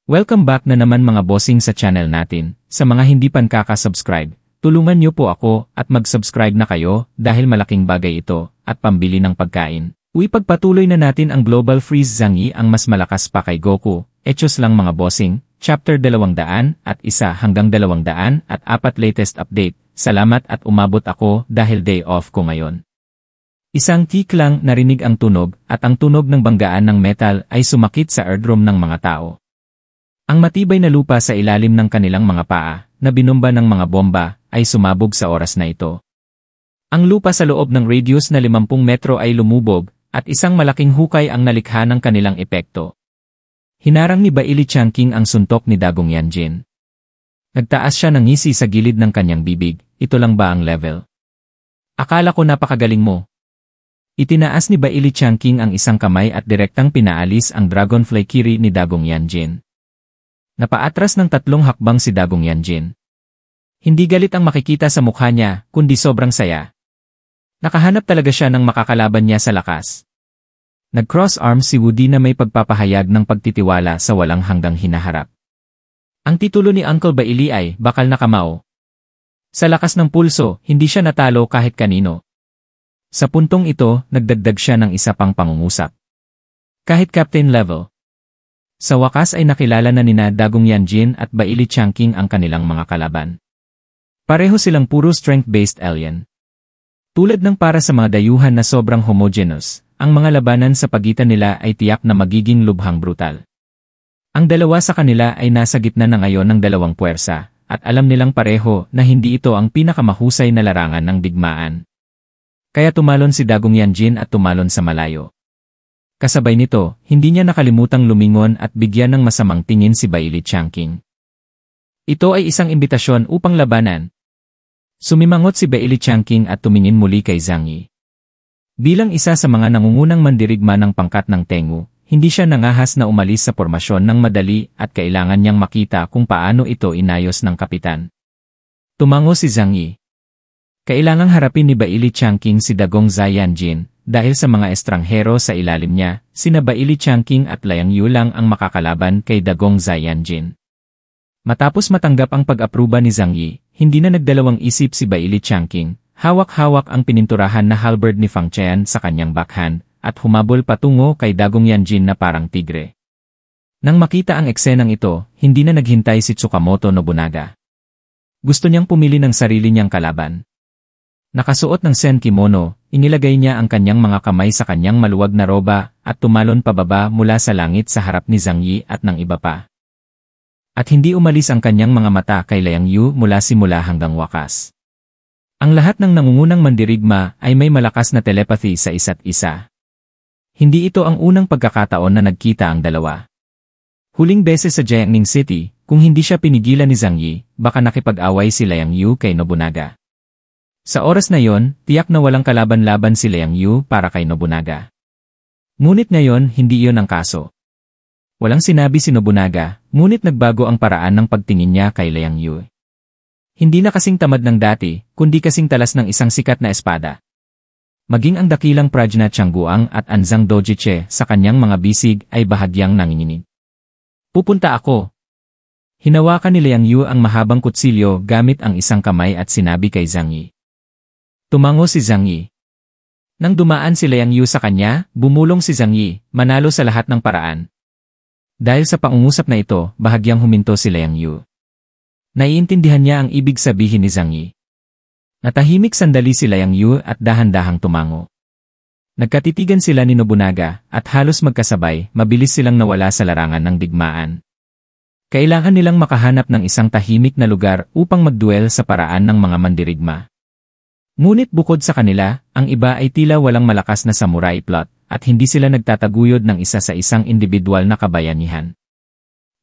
Welcome back na naman mga bossing sa channel natin. Sa mga hindi pa nakaka-subscribe, tulungan niyo po ako at mag-subscribe na kayo dahil malaking bagay ito at pambili ng pagkain. Pagpatuloy na natin ang Global Freeze Zangi ang mas malakas pa kay Goku. Etyos lang mga bossing, chapter 201 hanggang 204 latest update. Salamat at umabot ako dahil day off ko ngayon. Isang tik lang narinig ang tunog at ang tunog ng banggaan ng metal ay sumakit sa eardrum ng mga tao. Ang matibay na lupa sa ilalim ng kanilang mga paa, na binomba ng mga bomba, ay sumabog sa oras na ito. Ang lupa sa loob ng radius na 50 metro ay lumubog, at isang malaking hukay ang nalikha ng kanilang epekto. Hinarang ni Baili Changqing ang suntok ni Dagong Yanjin. Nagtaas siya ng ngisi sa gilid ng kanyang bibig, ito lang ba ang level? Akala ko napakagaling mo. Itinaas ni Baili Changqing ang isang kamay at direktang pinaalis ang Dragonfly Kiri ni Dagong Yanjin. Napaatras ng 3 hakbang si Dagong Yanjin. Hindi galit ang makikita sa mukha niya, kundi sobrang saya. Nakahanap talaga siya ng makakalaban niya sa lakas. Nag-cross arms si Woody na may pagpapahayag ng pagtitiwala sa walang hanggang hinaharap. Ang titulo ni Uncle Baili ay Bakal na Kamao. Sa lakas ng pulso, hindi siya natalo kahit kanino. Sa puntong ito, nagdagdag siya ng isa pang pangungusap. Kahit captain level. Sa wakas ay nakilala na nina Dagong Yanjin at Baili Changqing ang kanilang mga kalaban. Pareho silang puro strength-based alien. Tulad ng para sa mga dayuhan na sobrang homogeneous, ang mga labanan sa pagitan nila ay tiyak na magiging lubhang brutal. Ang dalawa sa kanila ay nasa gitna na ngayon ng dalawang puwersa, at alam nilang pareho na hindi ito ang pinakamahusay na larangan ng digmaan. Kaya tumalon si Dagong Yanjin at tumalon sa malayo. Kasabay nito, hindi niya nakalimutang lumingon at bigyan ng masamang tingin si Baili Changqing. Ito ay isang imbitasyon upang labanan. Sumimangot si Baili Changqing at tumingin muli kay Zangi. Bilang isa sa mga nangungunang mandirigma ng pangkat ng Tengu, hindi siya nangahas na umalis sa pormasyon ng madali at kailangan niyang makita kung paano ito inayos ng kapitan. Tumango si Zangi. Kailangang harapin ni Baili Changqing si Dagong Yanjin. Dahil sa mga estranghero sa ilalim niya, sina Baili Changqing at Liang Yu lang ang makakalaban kay Dagong Yanjin. Matapos matanggap ang pag-apruba ni Zhang Yi, hindi na nagdalawang isip si Baili Changqing, hawak-hawak ang pininturahan na halberd ni Fang Qian sa kanyang backhand, at humabol patungo kay Dagong Yanjin na parang tigre. Nang makita ang eksenang ito, hindi na naghintay si Tsukamoto Nobunaga. Gusto niyang pumili ng sarili niyang kalaban. Nakasuot ng sen kimono, inilagay niya ang kanyang mga kamay sa kanyang maluwag na roba at tumalon pababa mula sa langit sa harap ni Zhang Yi at ng iba pa. At hindi umalis ang kanyang mga mata kay Liang Yu mula simula hanggang wakas. Ang lahat ng nangungunang mandirigma ay may malakas na telepathy sa isa't isa. Hindi ito ang unang pagkakataon na nagkita ang dalawa. Huling beses sa Jiangning City, kung hindi siya pinigilan ni Zhang Yi, baka nakipag-away si Liang Yu kay Nobunaga. Sa oras na yon, tiyak na walang kalaban-laban si Liang Yu para kay Nobunaga. Ngunit ngayon, hindi iyon ang kaso. Walang sinabi si Nobunaga, ngunit nagbago ang paraan ng pagtingin niya kay Liang Yu. Hindi na kasing tamad ng dati, kundi kasing talas ng isang sikat na espada. Maging ang dakilang Prajna Changguang at Anzang Dojiche sa kanyang mga bisig ay bahagyang nanginginig. Pupunta ako. Hinawakan ni Liang Yu ang mahabang kutsilyo gamit ang isang kamay at sinabi kay Zhang Yi. Tumango si Zhang Yi. Nang dumaan si Liang Yu sa kanya, bumulong si Zhang Yi, manalo sa lahat ng paraan. Dahil sa pangungusap na ito, bahagyang huminto si Liang Yu. Naiintindihan niya ang ibig sabihin ni Zhang Yi. Natahimik sandali si Liang Yu at dahan-dahang tumango. Nagkatitigan sila ni Nobunaga at halos magkasabay, mabilis silang nawala sa larangan ng digmaan. Kailangan nilang makahanap ng isang tahimik na lugar upang magduel sa paraan ng mga mandirigma. Ngunit bukod sa kanila, ang iba ay tila walang malakas na samurai plot, at hindi sila nagtataguyod ng isa sa isang individual na kabayanihan.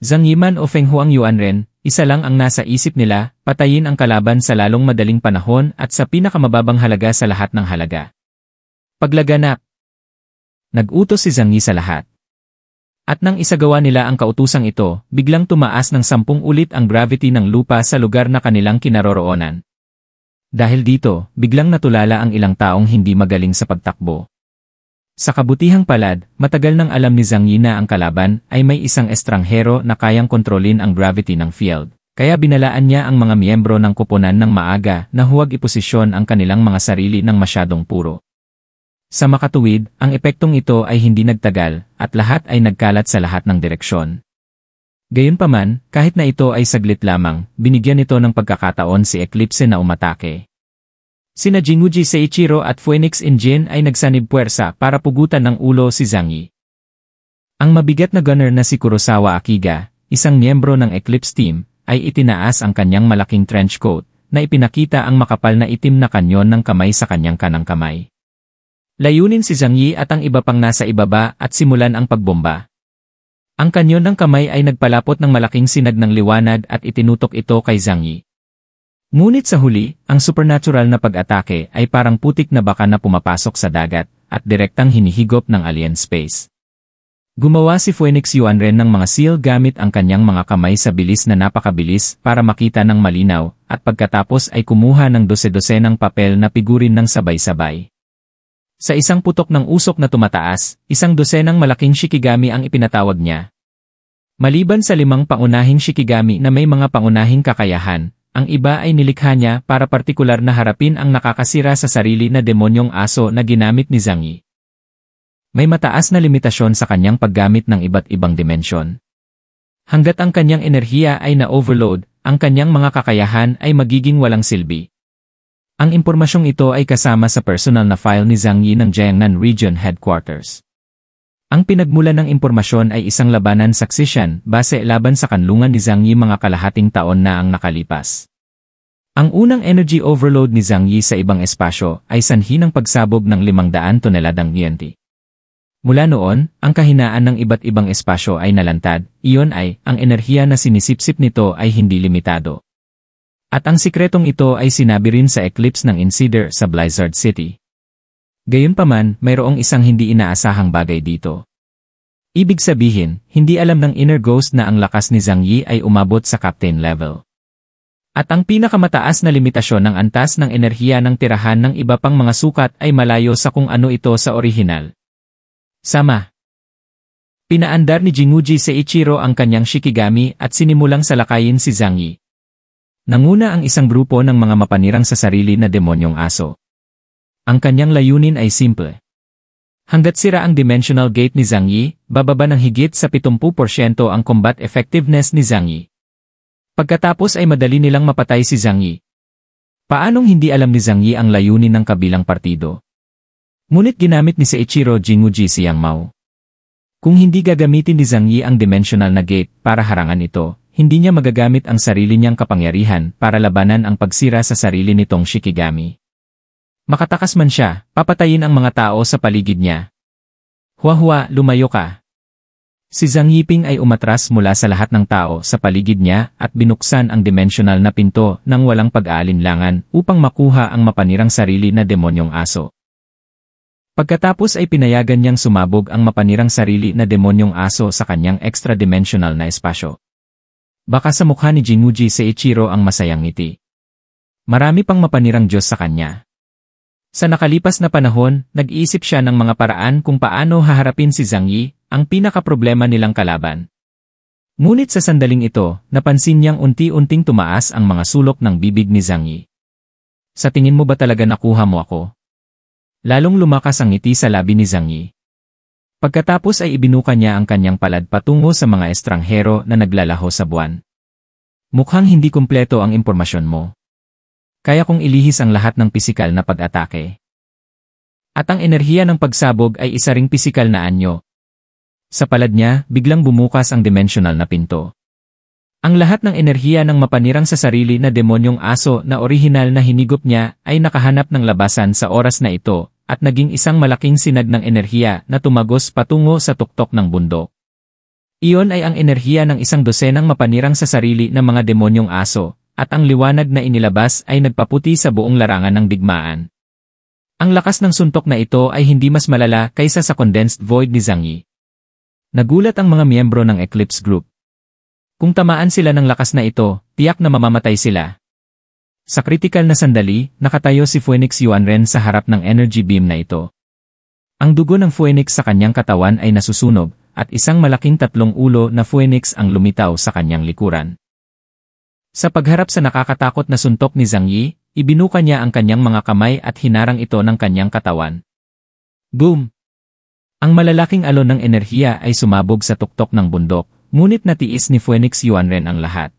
Zhang Yiman o Feng Huang Yuan rin, isa lang ang nasa isip nila, patayin ang kalaban sa lalong madaling panahon at sa pinakamababang halaga sa lahat ng halaga. Paglaganap. Nag-utos si Zhang Yi sa lahat. At nang isagawa nila ang kautusang ito, biglang tumaas ng 10 ulit ang gravity ng lupa sa lugar na kanilang kinaroroonan. Dahil dito, biglang natulala ang ilang taong hindi magaling sa pagtakbo. Sa kabutihang palad, matagal nang alam ni Zhang Yi na ang kalaban ay may isang estranghero na kayang kontrolin ang gravity ng field. Kaya binalaan niya ang mga miyembro ng koponan ng maaga na huwag iposisyon ang kanilang mga sarili ng masyadong puro. Sa makatuwid, ang epektong ito ay hindi nagtagal at lahat ay nagkalat sa lahat ng direksyon. Gayunpaman, kahit na ito ay saglit lamang, binigyan ito ng pagkakataon si Eclipse na umatake. Sina Jinwuji Seiichiro at Phoenix Engine ay nagsanib puwersa para pugutan ng ulo si Zhang Yi. Ang mabigat na gunner na si Kurosawa Akiga, isang miyembro ng Eclipse team, ay itinaas ang kanyang malaking trench coat na ipinakita ang makapal na itim na kanyon ng kamay sa kanyang kanang kamay. Layunin si Zhang Yi at ang iba pang nasa ibaba at simulan ang pagbomba. Ang kanyon ng kamay ay nagpalapot ng malaking sinag ng liwanag at itinutok ito kay Zhang Yi. Ngunit sa huli, ang supernatural na pag-atake ay parang putik na baka na pumapasok sa dagat at direktang hinihigop ng alien space. Gumawa si Phoenix Yuanren ng mga seal gamit ang kanyang mga kamay sa bilis na napakabilis para makita ng malinaw at pagkatapos ay kumuha ng dose-dosenang papel na pigurin ng sabay-sabay. Sa isang putok ng usok na tumataas, isang dosenang malaking shikigami ang ipinatawag niya. Maliban sa 5 pangunahing shikigami na may mga pangunahing kakayahan, ang iba ay nilikha niya para partikular na harapin ang nakakasira sa sarili na demonyong aso na ginamit ni Zhang Yi. May mataas na limitasyon sa kanyang paggamit ng iba't ibang dimensyon. Hanggat ang kanyang enerhiya ay na-overload, ang kanyang mga kakayahan ay magiging walang silbi. Ang impormasyong ito ay kasama sa personal na file ni Zhang Yi ng Jiangnan Region Headquarters. Ang pinagmulan ng impormasyon ay isang labanan sa Xishan base laban sa kanlungan ni Zhang Yi mga kalahating taon na ang nakalipas. Ang unang energy overload ni Zhang Yi sa ibang espasyo ay sanhi ng pagsabog ng 500 toneladang TNT. Mula noon, ang kahinaan ng iba't ibang espasyo ay nalantad, iyon ay, ang enerhiya na sinisipsip nito ay hindi limitado. At ang sikretong ito ay sinabi rin sa eclipse ng Insider sa Blizzard City. Gayunpaman, mayroong isang hindi inaasahang bagay dito. Ibig sabihin, hindi alam ng Inner Ghost na ang lakas ni Zhang Yi ay umabot sa captain level. At ang pinakamataas na limitasyon ng antas ng enerhiya ng tirahan ng iba pang mga sukat ay malayo sa kung ano ito sa orihinal. Sama. Pinaandar ni Jinwuji Seiichiro ang kanyang shikigami at sinimulang salakayin si Zhang Yi. Nanguna ang isang grupo ng mga mapanirang sa sarili na demonyong aso. Ang kanyang layunin ay simple. Hanggat sira ang dimensional gate ni Zhang Yi, bababa ng higit sa 70% ang combat effectiveness ni Zhang Yi. Pagkatapos ay madali nilang mapatay si Zhang Yi. Paanong hindi alam ni Zhang Yi ang layunin ng kabilang partido? Ngunit ginamit ni Seiichiro Jinwuji Xiangmao. Kung hindi gagamitin ni Zhang Yi ang dimensional na gate para harangan ito, hindi niya magagamit ang sarili niyang kapangyarihan para labanan ang pagsira sa sarili nitong shikigami. Makatakas man siya, papatayin ang mga tao sa paligid niya. Huahua, lumayo ka. Si Zhang Yiping ay umatras mula sa lahat ng tao sa paligid niya at binuksan ang dimensional na pinto ng walang pag-aalinlangan upang makuha ang mapanirang sarili na demonyong aso. Pagkatapos ay pinayagan niyang sumabog ang mapanirang sarili na demonyong aso sa kanyang extra-dimensional na espasyo. Baka sa mukha ni Jinwuji Seiichiro ang masayang ngiti. Marami pang mapanirang Diyos sa kanya. Sa nakalipas na panahon, nag-iisip siya ng mga paraan kung paano haharapin si Zhang Yi, ang pinakaproblema nilang kalaban. Ngunit sa sandaling ito, napansin niyang unti-unting tumaas ang mga sulok ng bibig ni Zhang Yi. Sa tingin mo ba talaga nakuha mo ako? Lalong lumakas ang ngiti sa labi ni Zhang Yi. Pagkatapos ay ibinuka niya ang kanyang palad patungo sa mga estranghero na naglalaho sa buwan. Mukhang hindi kumpleto ang impormasyon mo. Kaya kong ilihis ang lahat ng pisikal na pag-atake. At ang enerhiya ng pagsabog ay isa ring pisikal na anyo. Sa palad niya, biglang bumukas ang dimensional na pinto. Ang lahat ng enerhiya ng mapanirang sa sarili na demonyong aso na orihinal na hinigop niya ay nakahanap ng labasan sa oras na ito at naging isang malaking sinag ng enerhiya na tumagos patungo sa tuktok ng bundok. Iyon ay ang enerhiya ng isang dosenang mapanirang sa sarili na mga demonyong aso at ang liwanag na inilabas ay nagpaputi sa buong larangan ng digmaan. Ang lakas ng suntok na ito ay hindi mas malala kaysa sa condensed void ni Zhang Yi. Nagulat ang mga miyembro ng Eclipse Group. Kung tamaan sila ng lakas na ito, tiyak na mamamatay sila. Sa kritikal na sandali, nakatayo si Phoenix Yuanren sa harap ng energy beam na ito. Ang dugo ng Phoenix sa kanyang katawan ay nasusunog, at isang malaking tatlong ulo na Phoenix ang lumitaw sa kanyang likuran. Sa pagharap sa nakakatakot na suntok ni Zhang Yi, ibinuka niya ang kanyang mga kamay at hinarang ito ng kanyang katawan. Boom! Ang malalaking alon ng enerhiya ay sumabog sa tuktok ng bundok, ngunit natiis ni Phoenix Yuanren ang lahat.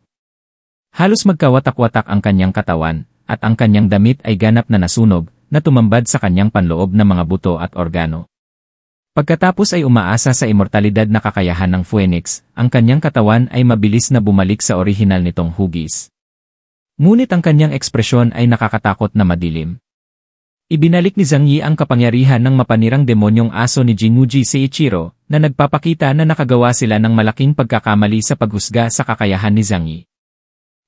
Halos magkawatak-watak ang kanyang katawan, at ang kanyang damit ay ganap na nasunog, na tumambad sa kanyang panloob na mga buto at organo. Pagkatapos ay umaasa sa immortalidad na kakayahan ng Phoenix, ang kanyang katawan ay mabilis na bumalik sa orihinal nitong hugis. Ngunit ang kanyang ekspresyon ay nakakatakot na madilim. Ibinalik ni Zhang Yi ang kapangyarihan ng mapanirang demonyong aso ni Jinwuji Seiichiro, na nagpapakita na nakagawa sila ng malaking pagkakamali sa paghusga sa kakayahan ni Zhang Yi.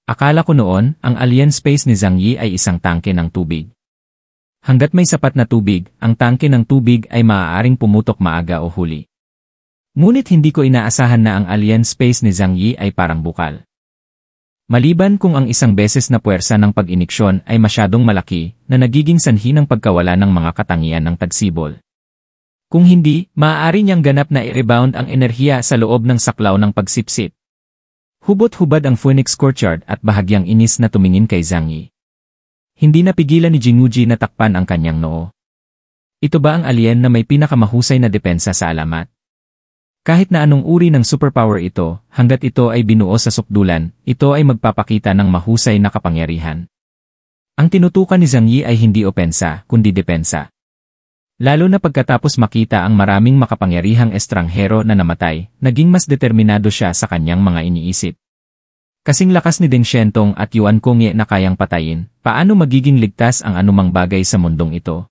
Akala ko noon, ang alien space ni Zhang Yi ay isang tangke ng tubig. Hanggat may sapat na tubig, ang tangke ng tubig ay maaaring pumutok maaga o huli. Ngunit hindi ko inaasahan na ang alien space ni Zhang Yi ay parang bukal. Maliban kung ang isang beses na puwersa ng pag-iniksyon ay masyadong malaki, na nagiging sanhi ng pagkawala ng mga katangian ng tagsibol. Kung hindi, maaari niyang ganap na i-rebound ang enerhiya sa loob ng saklaw ng pagsipsip. Hubot-hubad ang Phoenix Courtyard at bahagyang inis na tumingin kay Zhang Yi. Hindi napigilan ni Jinwuji na takpan ang kanyang noo. Ito ba ang alien na may pinakamahusay na depensa sa alamat? Kahit na anong uri ng superpower ito, hanggat ito ay binuo sa sukdulan, ito ay magpapakita ng mahusay na kapangyarihan. Ang tinutukan ni Zhang Yi ay hindi opensa, kundi depensa. Lalo na pagkatapos makita ang maraming makapangyarihang estranghero na namatay, naging mas determinado siya sa kanyang mga iniisip. Kasing lakas ni Deng Xiantong at Yuan Kongye na kayang patayin, paano magiging ligtas ang anumang bagay sa mundong ito?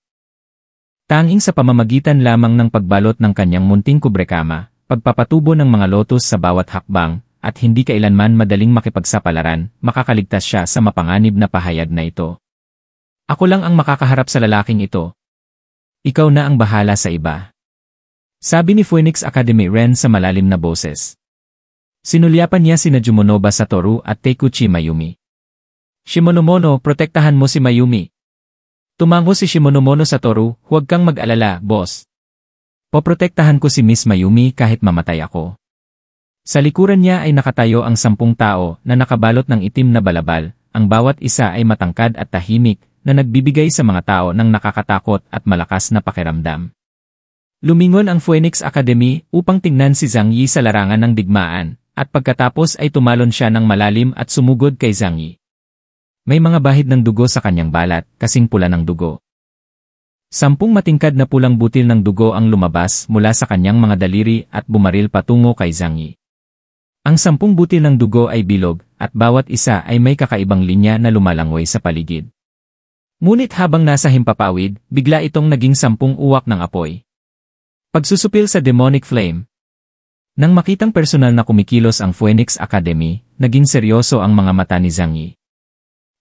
Tanging sa pamamagitan lamang ng pagbalot ng kanyang munting kubrekama, pagpapatubo ng mga lotus sa bawat hakbang, at hindi kailanman madaling makipagsapalaran, makakaligtas siya sa mapanganib na pahayag na ito. Ako lang ang makakaharap sa lalaking ito. Ikaw na ang bahala sa iba. Sabi ni Phoenix Academy Ren sa malalim na boses. Sinulyapan niya sina Jumonoba Satoru at Taikuchi Mayumi. Shimonomono, protektahan mo si Mayumi. Tumango si Shimonomono Satoru, huwag kang mag-alala, boss. Poprotektahan ko si Miss Mayumi kahit mamatay ako. Sa likuran niya ay nakatayo ang 10 tao na nakabalot ng itim na balabal, ang bawat isa ay matangkad at tahimik, na nagbibigay sa mga tao ng nakakatakot at malakas na pakiramdam. Lumingon ang Phoenix Academy upang tingnan si Zhang Yi sa larangan ng digmaan, at pagkatapos ay tumalon siya ng malalim at sumugod kay Zhang Yi. May mga bahid ng dugo sa kanyang balat, kasing pula ng dugo. 10 matingkad na pulang butil ng dugo ang lumabas mula sa kanyang mga daliri at bumaril patungo kay Zhang Yi. Ang 10 butil ng dugo ay bilog, at bawat isa ay may kakaibang linya na lumalangoy sa paligid. Ngunit habang nasa himpapawid, bigla itong naging 10 uwak ng apoy. Pagsusupil sa demonic flame. Nang makitang personal na kumikilos ang Phoenix Academy, naging seryoso ang mga mata ni Zhang Yi.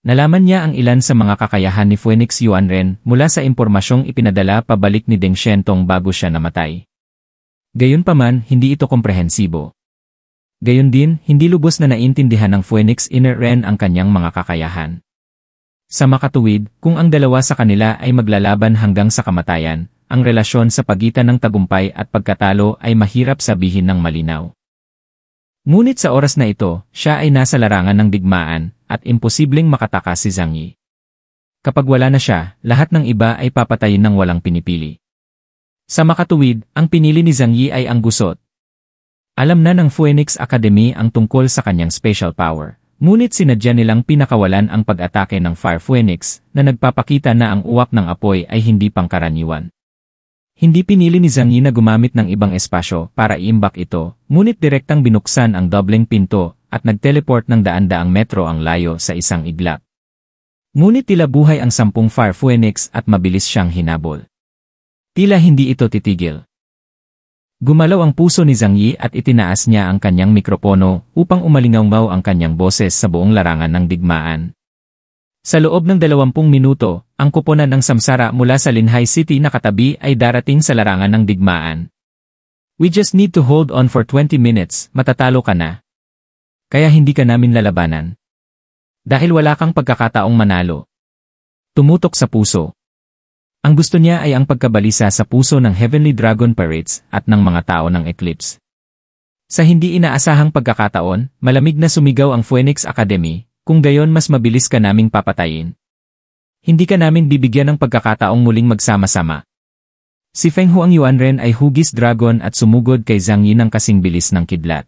Nalaman niya ang ilan sa mga kakayahan ni Phoenix Yuanren mula sa impormasyong ipinadala pabalik ni Deng Xiantong bago siya namatay. Gayunpaman, hindi ito komprehensibo. Gayon din, hindi lubos na naintindihan ng Phoenix Inner Ren ang kanyang mga kakayahan. Sa makatuwid, kung ang dalawa sa kanila ay maglalaban hanggang sa kamatayan, ang relasyon sa pagitan ng tagumpay at pagkatalo ay mahirap sabihin ng malinaw. Ngunit sa oras na ito, siya ay nasa larangan ng digmaan, at imposibleng makatakas si Zhang Yi. Kapag wala na siya, lahat ng iba ay papatayin ng walang pinipili. Sa makatuwid, ang pinili ni Zhang Yi ay ang gusot. Alam na ng Phoenix Academy ang tungkol sa kanyang special power, ngunit sinadya nilang pinakawalan ang pag-atake ng Fire Phoenix, na nagpapakita na ang uwak ng apoy ay hindi pangkaraniwan. Hindi pinili ni Zhang Yi na gumamit ng ibang espasyo para iimbak ito, ngunit direktang binuksan ang dobleng pinto at nag-teleport ng daan-daang metro ang layo sa isang iglap. Ngunit tila buhay ang 10 Fire Phoenix at mabilis siyang hinabol. Tila hindi ito titigil. Gumalaw ang puso ni Zhang Yi at itinaas niya ang kanyang mikropono upang umalingaw ang kanyang boses sa buong larangan ng digmaan. Sa loob ng 20 minuto, ang koponan ng samsara mula sa Linhai City na katabi ay darating sa larangan ng digmaan. We just need to hold on for 20 minutes, matatalo ka na. Kaya hindi ka namin lalabanan. Dahil wala kang pagkakataong manalo. Tumutok sa puso. Ang gusto niya ay ang pagkabalisa sa puso ng Heavenly Dragon Pirates at ng mga tao ng Eclipse. Sa hindi inaasahang pagkakataon, malamig na sumigaw ang Phoenix Academy, kung gayon mas mabilis ka naming papatayin. Hindi ka namin bibigyan ng pagkakataong muling magsama-sama. Si Feng Huang Yuanren ay hugis dragon at sumugod kay Zhang Yi ng kasing bilis ng kidlat.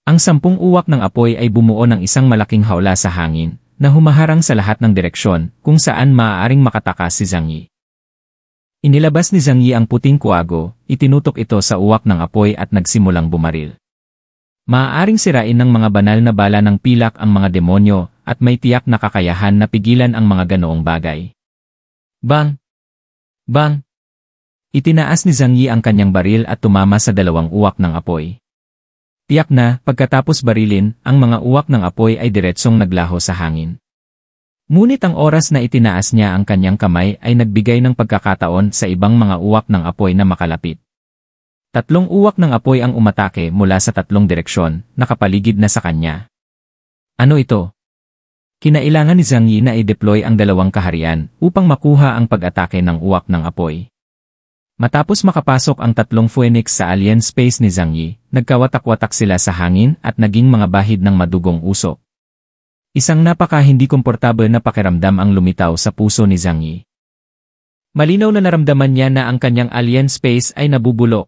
Ang 10 uwak ng apoy ay bumuo ng isang malaking hawla sa hangin, na humaharang sa lahat ng direksyon kung saan maaaring makatakas si Zhang Yi. Inilabas ni Zhang Yi ang puting kuwago, itinutok ito sa uwak ng apoy at nagsimulang bumaril. Maaaring sirain ng mga banal na bala ng pilak ang mga demonyo at may tiyak na kakayahan na pigilan ang mga ganoong bagay. Bang! Bang! Itinaas ni Zhang Yi ang kanyang baril at tumama sa 2 uwak ng apoy. Tiyak na, pagkatapos barilin, ang mga uwak ng apoy ay diretsong naglaho sa hangin. Ngunit ang oras na itinaas niya ang kanyang kamay ay nagbigay ng pagkakataon sa ibang mga uwak ng apoy na makalapit. 3 uwak ng apoy ang umatake mula sa 3 direksyon, nakapaligid na sa kanya. Ano ito? Kinailangan ni Zhang Yi na i-deploy ang 2 kaharian upang makuha ang pag-atake ng uwak ng apoy. Matapos makapasok ang 3 Phoenix sa alien space ni Zhang Yi, nagkawatak-watak sila sa hangin at naging mga bahid ng madugong usok. Isang napaka-hindi komportable na pakiramdam ang lumitaw sa puso ni Zhang Yi. Malinaw na naramdaman niya na ang kanyang alien space ay nabubulok.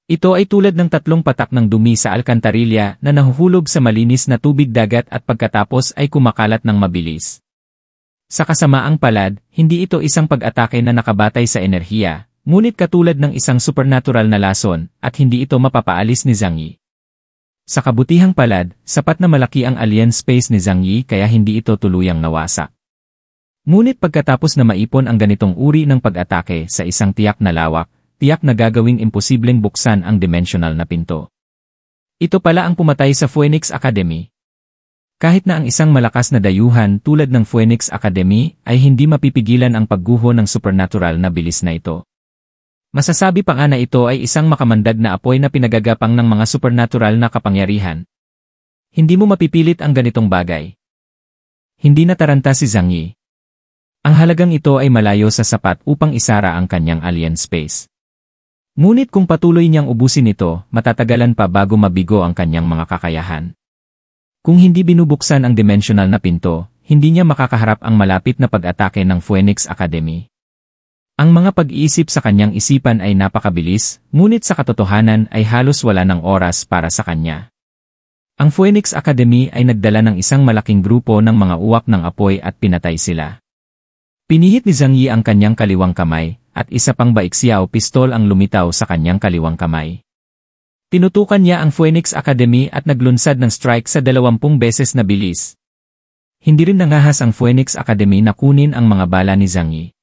Ito ay tulad ng 3 patak ng dumi sa alkantarilya na nahuhulog sa malinis na tubig dagat at pagkatapos ay kumakalat ng mabilis. Sa kasamaang palad, hindi ito isang pag-atake na nakabatay sa enerhiya, ngunit katulad ng isang supernatural na lason at hindi ito mapapaalis ni Zhang Yi. Sa kabutihang palad, sapat na malaki ang alien space ni Zhang Yi kaya hindi ito tuluyang nawasak. Ngunit pagkatapos na maipon ang ganitong uri ng pag-atake sa isang tiyak na lawak, tiyak na gagawing imposibleng buksan ang dimensional na pinto. Ito pala ang pumatay sa Phoenix Academy. Kahit na ang isang malakas na dayuhan tulad ng Phoenix Academy ay hindi mapipigilan ang pagguho ng supernatural na bilis na ito. Masasabi pa nga na ito ay isang makamandag na apoy na pinagagapang ng mga supernatural na kapangyarihan. Hindi mo mapipilit ang ganitong bagay. Hindi nataranta si Zhang Yi. Ang halagang ito ay malayo sa sapat upang isara ang kanyang alien space. Ngunit kung patuloy niyang ubusin ito, matatagalan pa bago mabigo ang kanyang mga kakayahan. Kung hindi binubuksan ang dimensional na pinto, hindi niya makakaharap ang malapit na pag-atake ng Phoenix Academy. Ang mga pag-iisip sa kanyang isipan ay napakabilis, ngunit sa katotohanan ay halos wala ng oras para sa kanya. Ang Phoenix Academy ay nagdala ng isang malaking grupo ng mga uwak ng apoy at pinatay sila. Pinihit ni Zhang Yi ang kanyang kaliwang kamay, at isa pang baixiao pistol ang lumitaw sa kanyang kaliwang kamay. Tinutukan niya ang Phoenix Academy at naglunsad ng strike sa 20 beses na bilis. Hindi rin nangahas ang Phoenix Academy na kunin ang mga bala ni Zhang Yi.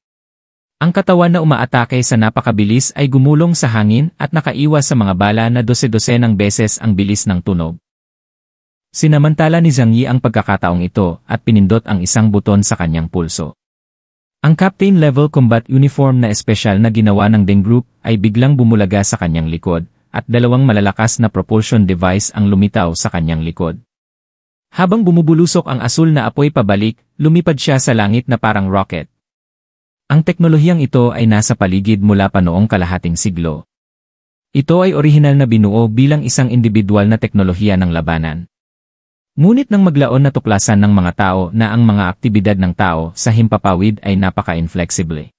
Ang katawan na umaatake sa napakabilis ay gumulong sa hangin at nakaiwas sa mga bala na 12-12 beses ang bilis ng tunog. Sinamantala ni Zhang Yi ang pagkakataong ito at pinindot ang isang buton sa kanyang pulso. Ang captain-level combat uniform na espesyal na ginawa ng Deng Group ay biglang bumulaga sa kanyang likod at 2 malalakas na propulsion device ang lumitaw sa kanyang likod. Habang bumubulusok ang asul na apoy pabalik, lumipad siya sa langit na parang rocket. Ang teknolohiyang ito ay nasa paligid mula pa noong kalahating siglo. Ito ay orihinal na binuo bilang isang individual na teknolohiya ng labanan. Ngunit nang maglaon na tuklasan ng mga tao na ang mga aktibidad ng tao sa himpapawid ay napaka-inflexible.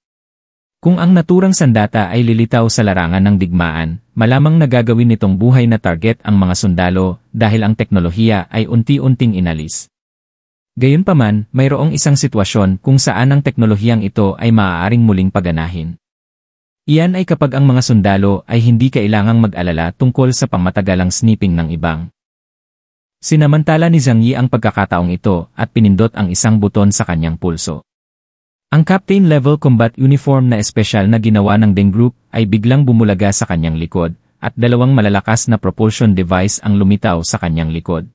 Kung ang naturang sandata ay lilitaw sa larangan ng digmaan, malamang nagagawin nitong buhay na target ang mga sundalo dahil ang teknolohiya ay unti-unting inalis. Gayunpaman, mayroong isang sitwasyon kung saan ang teknolohiyang ito ay maaaring muling paganahin. Iyan ay kapag ang mga sundalo ay hindi kailangang mag-alala tungkol sa pangmatagalang sniping ng ibang. Sinamantala ni Zhang Yi ang pagkakataong ito at pinindot ang isang buton sa kanyang pulso. Ang captain-level combat uniform na espesyal na ginawa ng Deng Group ay biglang bumulaga sa kanyang likod at 2 malalakas na propulsion device ang lumitaw sa kanyang likod.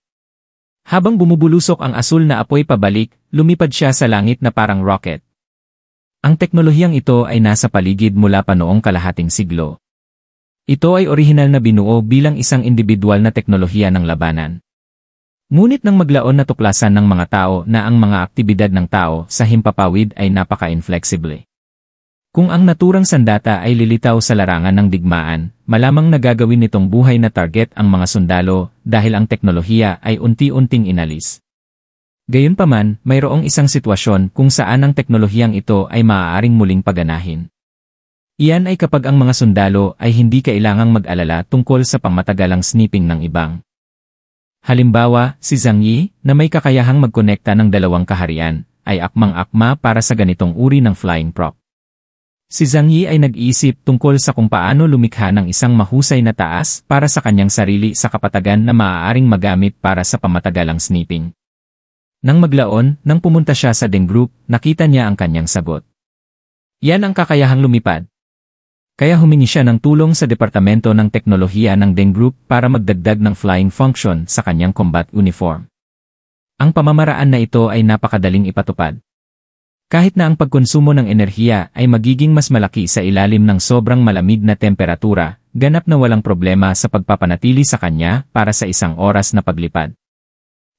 Habang bumubulusok ang asul na apoy pabalik, lumipad siya sa langit na parang rocket. Ang teknolohiyang ito ay nasa paligid mula pa noong kalahating siglo. Ito ay orihinal na binuo bilang isang individual na teknolohiya ng labanan. Ngunit nang maglaon na tuklasan ng mga tao na ang mga aktibidad ng tao sa himpapawid ay napaka-inflexible. Kung ang naturang sandata ay lilitaw sa larangan ng digmaan, malamang nagagawin nitong buhay na target ang mga sundalo dahil ang teknolohiya ay unti-unting inalis. Gayunpaman, mayroong isang sitwasyon kung saan ang teknolohiyang ito ay maaaring muling paganahin. Iyan ay kapag ang mga sundalo ay hindi kailangang mag-alala tungkol sa pangmatagalang sniping ng ibang. Halimbawa, si Zhang Yi, na may kakayahang magkonekta ng dalawang kaharian, ay akmang-akma para sa ganitong uri ng flying prop. Si Zhang Yi ay nag-iisip tungkol sa kung paano lumikha ng isang mahusay na taas para sa kanyang sarili sa kapatagan na maaaring magamit para sa pamatagalang sniping. Nang maglaon, nang pumunta siya sa Deng Group, nakita niya ang kanyang sagot. Yan ang kakayahang lumipad. Kaya humingi siya ng tulong sa Departamento ng Teknolohiya ng Deng Group para magdagdag ng flying function sa kanyang combat uniform. Ang pamamaraan na ito ay napakadaling ipatupad. Kahit na ang pagkonsumo ng enerhiya ay magiging mas malaki sa ilalim ng sobrang malamig na temperatura, ganap na walang problema sa pagpapanatili sa kanya para sa isang oras na paglipad.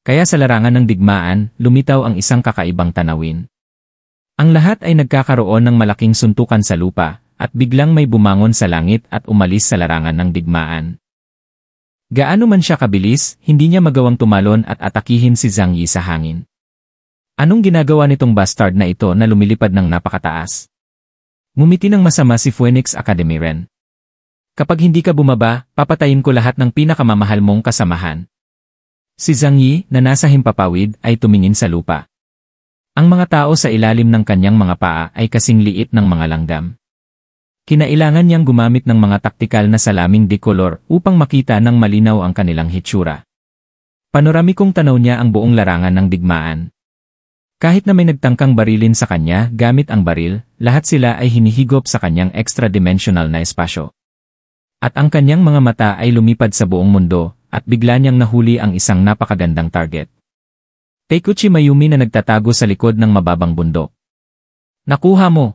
Kaya sa larangan ng digmaan, lumitaw ang isang kakaibang tanawin. Ang lahat ay nagkakaroon ng malaking suntukan sa lupa, at biglang may bumangon sa langit at umalis sa larangan ng digmaan. Gaano man siya kabilis, hindi niya magawang tumalon at atakihin si Zhang Yi sa hangin. Anong ginagawa nitong bastard na ito na lumilipad ng napakataas? Ngumiti ng masama si Phoenix Academy Ren. Kapag hindi ka bumaba, papatayin ko lahat ng pinakamamahal mong kasamahan. Si Zhang Yi, na nasa himpapawid, ay tumingin sa lupa. Ang mga tao sa ilalim ng kanyang mga paa ay kasing liit ng mga langgam. Kinailangan niyang gumamit ng mga taktikal na salaming decolor upang makita ng malinaw ang kanilang hitsura. Panoramikong tanaw niya ang buong larangan ng digmaan. Kahit na may nagtangkang barilin sa kanya gamit ang baril, lahat sila ay hinihigop sa kanyang extra-dimensional na espasyo. At ang kanyang mga mata ay lumipad sa buong mundo, at bigla niyang nahuli ang isang napakagandang target. Taikuchi Mayumi na nagtatago sa likod ng mababang bundok. Nakuha mo!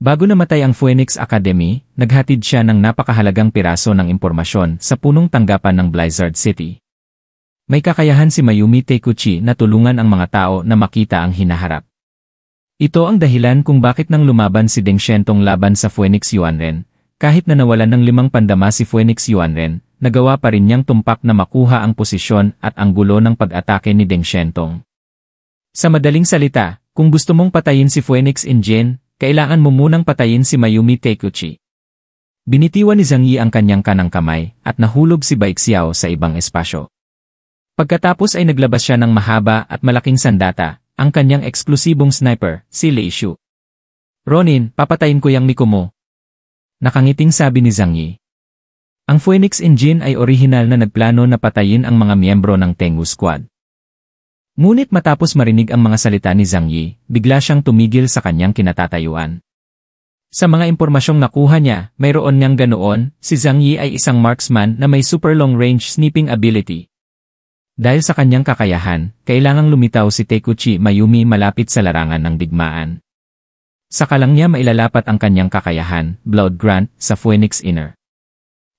Bago namatay ang Phoenix Academy, naghatid siya ng napakahalagang piraso ng impormasyon sa punong tanggapan ng Blizzard City. May kakayahan si Mayumi Taikuchi na tulungan ang mga tao na makita ang hinaharap. Ito ang dahilan kung bakit nang lumaban si Deng Shentong laban sa Phoenix Yuanren, kahit na nawalan ng 5 pandama si Phoenix Yuanren, nagawa pa rin niyang tumpak na makuha ang posisyon at ang gulo ng pag-atake ni Deng Shentong. Sa madaling salita, kung gusto mong patayin si Phoenix Engine, kailangan mo munang patayin si Mayumi Taikuchi. Binitiwan ni Zhang Yi ang kanyang kanang kamay at nahulog si Baixiao sa ibang espasyo. Pagkatapos ay naglabas siya ng mahaba at malaking sandata, ang kanyang eksklusibong sniper, si Lei Shu. Ronin, papatayin ko yang Miko mo. Nakangiting sabi ni Zhang Yi. Ang Phoenix Engine ay orihinal na nagplano na patayin ang mga miyembro ng Tengu Squad. Ngunit matapos marinig ang mga salita ni Zhang Yi, bigla siyang tumigil sa kanyang kinatatayuan. Sa mga impormasyong nakuha niya, mayroon niyang ganoon, si Zhang Yi ay isang marksman na may super long-range sniping ability. Dahil sa kanyang kakayahan, kailangang lumitaw si Taikuchi Mayumi malapit sa larangan ng digmaan. Saka lang niya mailalapat ang kanyang kakayahan, Blood Grant, sa Phoenix Inner.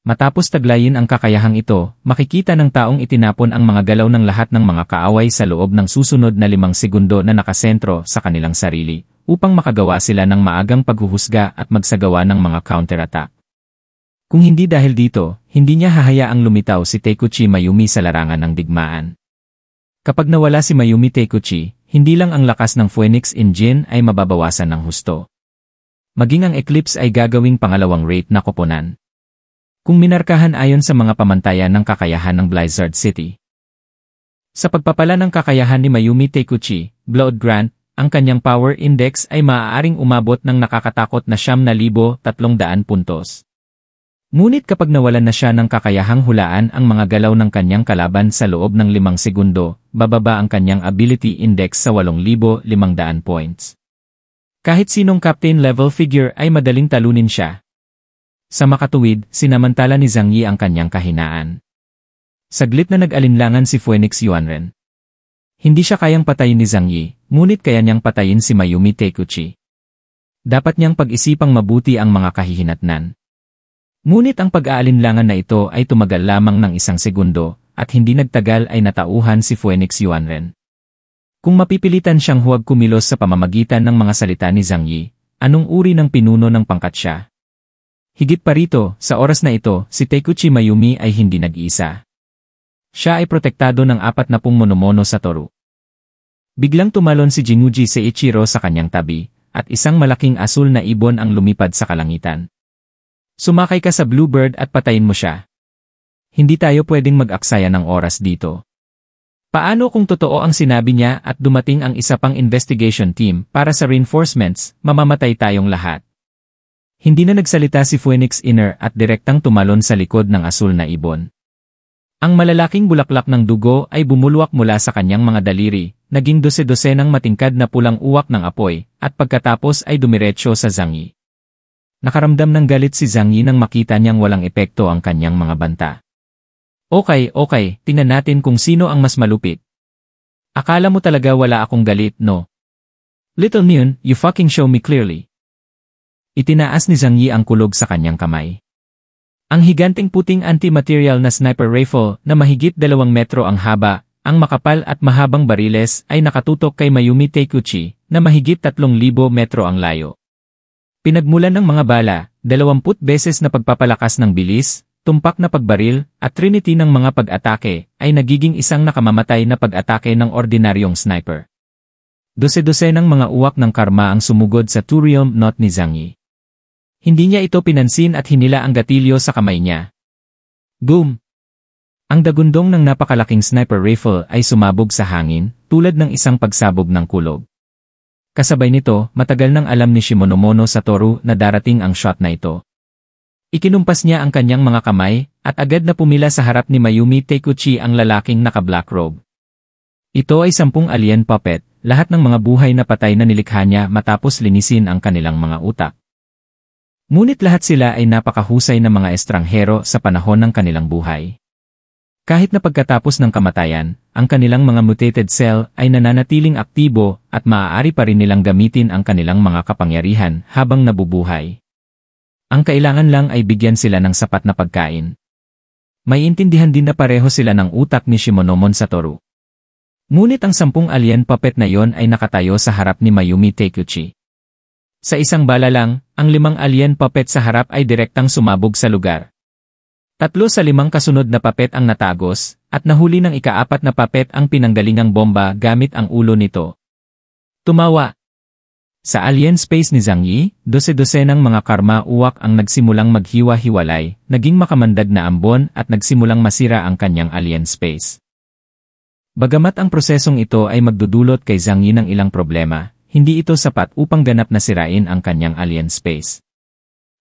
Matapos taglayin ang kakayahang ito, makikita ng taong itinapon ang mga galaw ng lahat ng mga kaaway sa loob ng susunod na 5 segundo na nakasentro sa kanilang sarili, upang makagawa sila ng maagang paghuhusga at magsagawa ng mga counterattack. Kung hindi dahil dito, hindi niya hahayaang lumitaw si Taikuchi Mayumi sa larangan ng digmaan. Kapag nawala si Mayumi Taikuchi, hindi lang ang lakas ng Phoenix Engine ay mababawasan ng husto. Maging ang Eclipse ay gagawing pangalawang rate na koponan. Kung minarkahan ayon sa mga pamantayan ng kakayahan ng Blizzard City. Sa pagpapala ng kakayahan ni Mayumi Taikuchi, Blood Grant, ang kanyang power index ay maaaring umabot ng nakakatakot na 9,300 puntos. Ngunit kapag nawalan na siya ng kakayahang hulaan ang mga galaw ng kanyang kalaban sa loob ng 5 segundo, bababa ang kanyang ability index sa 8,500 points. Kahit sinong captain level figure ay madaling talunin siya. Sa makatuwid, sinamantala ni Zhang Yi ang kanyang kahinaan. Saglit na nag-alinlangan si Phoenix Yuanren. Hindi siya kayang patayin ni Zhang Yi, ngunit kaya niyang patayin si Mayumi Taikuchi. Dapat niyang pag-isipang mabuti ang mga kahihinatnan. Ngunit ang pag-aalinlangan na ito ay tumagal lamang ng 1 segundo, at hindi nagtagal ay natauhan si Phoenix Yuanren. Kung mapipilitan siyang huwag kumilos sa pamamagitan ng mga salita ni Zhang Yi, anong uri ng pinuno ng pangkat siya. Higit pa rito, sa oras na ito, si Takuchi Mayumi ay hindi nag-iisa. Siya ay protektado ng 40 monomono Satoru. Biglang tumalon si Jinguji Seiichiro sa kanyang tabi, at isang malaking asul na ibon ang lumipad sa kalangitan. Sumakay ka sa Bluebird at patayin mo siya. Hindi tayo pwedeng mag-aksaya ng oras dito. Paano kung totoo ang sinabi niya at dumating ang isa pang investigation team para sa reinforcements, mamamatay tayong lahat. Hindi na nagsalita si Phoenix Inner at direktang tumalon sa likod ng asul na ibon. Ang malalaking bulaklak ng dugo ay bumulwak mula sa kanyang mga daliri, naging dose-dosenang matingkad na pulang uwak ng apoy, at pagkatapos ay dumiretso sa Zhang Yi. Nakaramdam ng galit si Zhang Yi nang makita niyang walang epekto ang kanyang mga banta. Okay, tingnan natin kung sino ang mas malupit. Akala mo talaga wala akong galit, no? Little Neon, you fucking show me clearly. Itinaas ni Zhang Yi ang kulog sa kanyang kamay. Ang higanting puting anti-material na sniper rifle na mahigit 2 metro ang haba, ang makapal at mahabang bariles ay nakatutok kay Mayumi Takuchi na mahigit 3,000 metro ang layo. Pinagmulan ng mga bala, 20 beses na pagpapalakas ng bilis, tumpak na pagbaril, at trinity ng mga pag-atake, ay nagiging isang nakamamatay na pag-atake ng ordinaryong sniper. Dose-dose ng mga uwak ng karma ang sumugod sa two-realm knot ni Zhang Yi. Hindi niya ito pinansin at hinila ang gatilyo sa kamay niya. Boom! Ang dagundong ng napakalaking sniper rifle ay sumabog sa hangin, tulad ng isang pagsabog ng kulog. Kasabay nito, matagal nang alam ni Shimonomono Satoru na darating ang shot na ito. Ikinumpas niya ang kanyang mga kamay, at agad na pumila sa harap ni Mayumi Takuchi ang lalaking naka-black robe. Ito ay 10 alien puppet, lahat ng mga buhay na patay na nilikha niya matapos linisin ang kanilang mga utak. Ngunit lahat sila ay napakahusay na mga estranghero sa panahon ng kanilang buhay. Kahit na pagkatapos ng kamatayan, ang kanilang mga mutated cell ay nananatiling aktibo at maaari pa rin nilang gamitin ang kanilang mga kapangyarihan habang nabubuhay. Ang kailangan lang ay bigyan sila ng sapat na pagkain. May intindihan din na pareho sila ng utak ni Shimonomon Satoru. Ngunit ang 10 alien puppet na yon ay nakatayo sa harap ni Mayumi Takuchi. Sa isang bala lang, ang 5 alien puppet sa harap ay direktang sumabog sa lugar. 3 sa 5 kasunod na puppet ang natagos, at nahuli ng ika-4 na puppet ang pinanggalingang bomba gamit ang ulo nito. Tumawa. Sa alien space ni Zhang Yi, dose-dosenang mga karma uwak ang nagsimulang maghiwa-hiwalay, naging makamandag na ambon at nagsimulang masira ang kanyang alien space. Bagamat ang prosesong ito ay magdudulot kay Zhang Yi ng ilang problema, hindi ito sapat upang ganap na sirain ang kanyang alien space.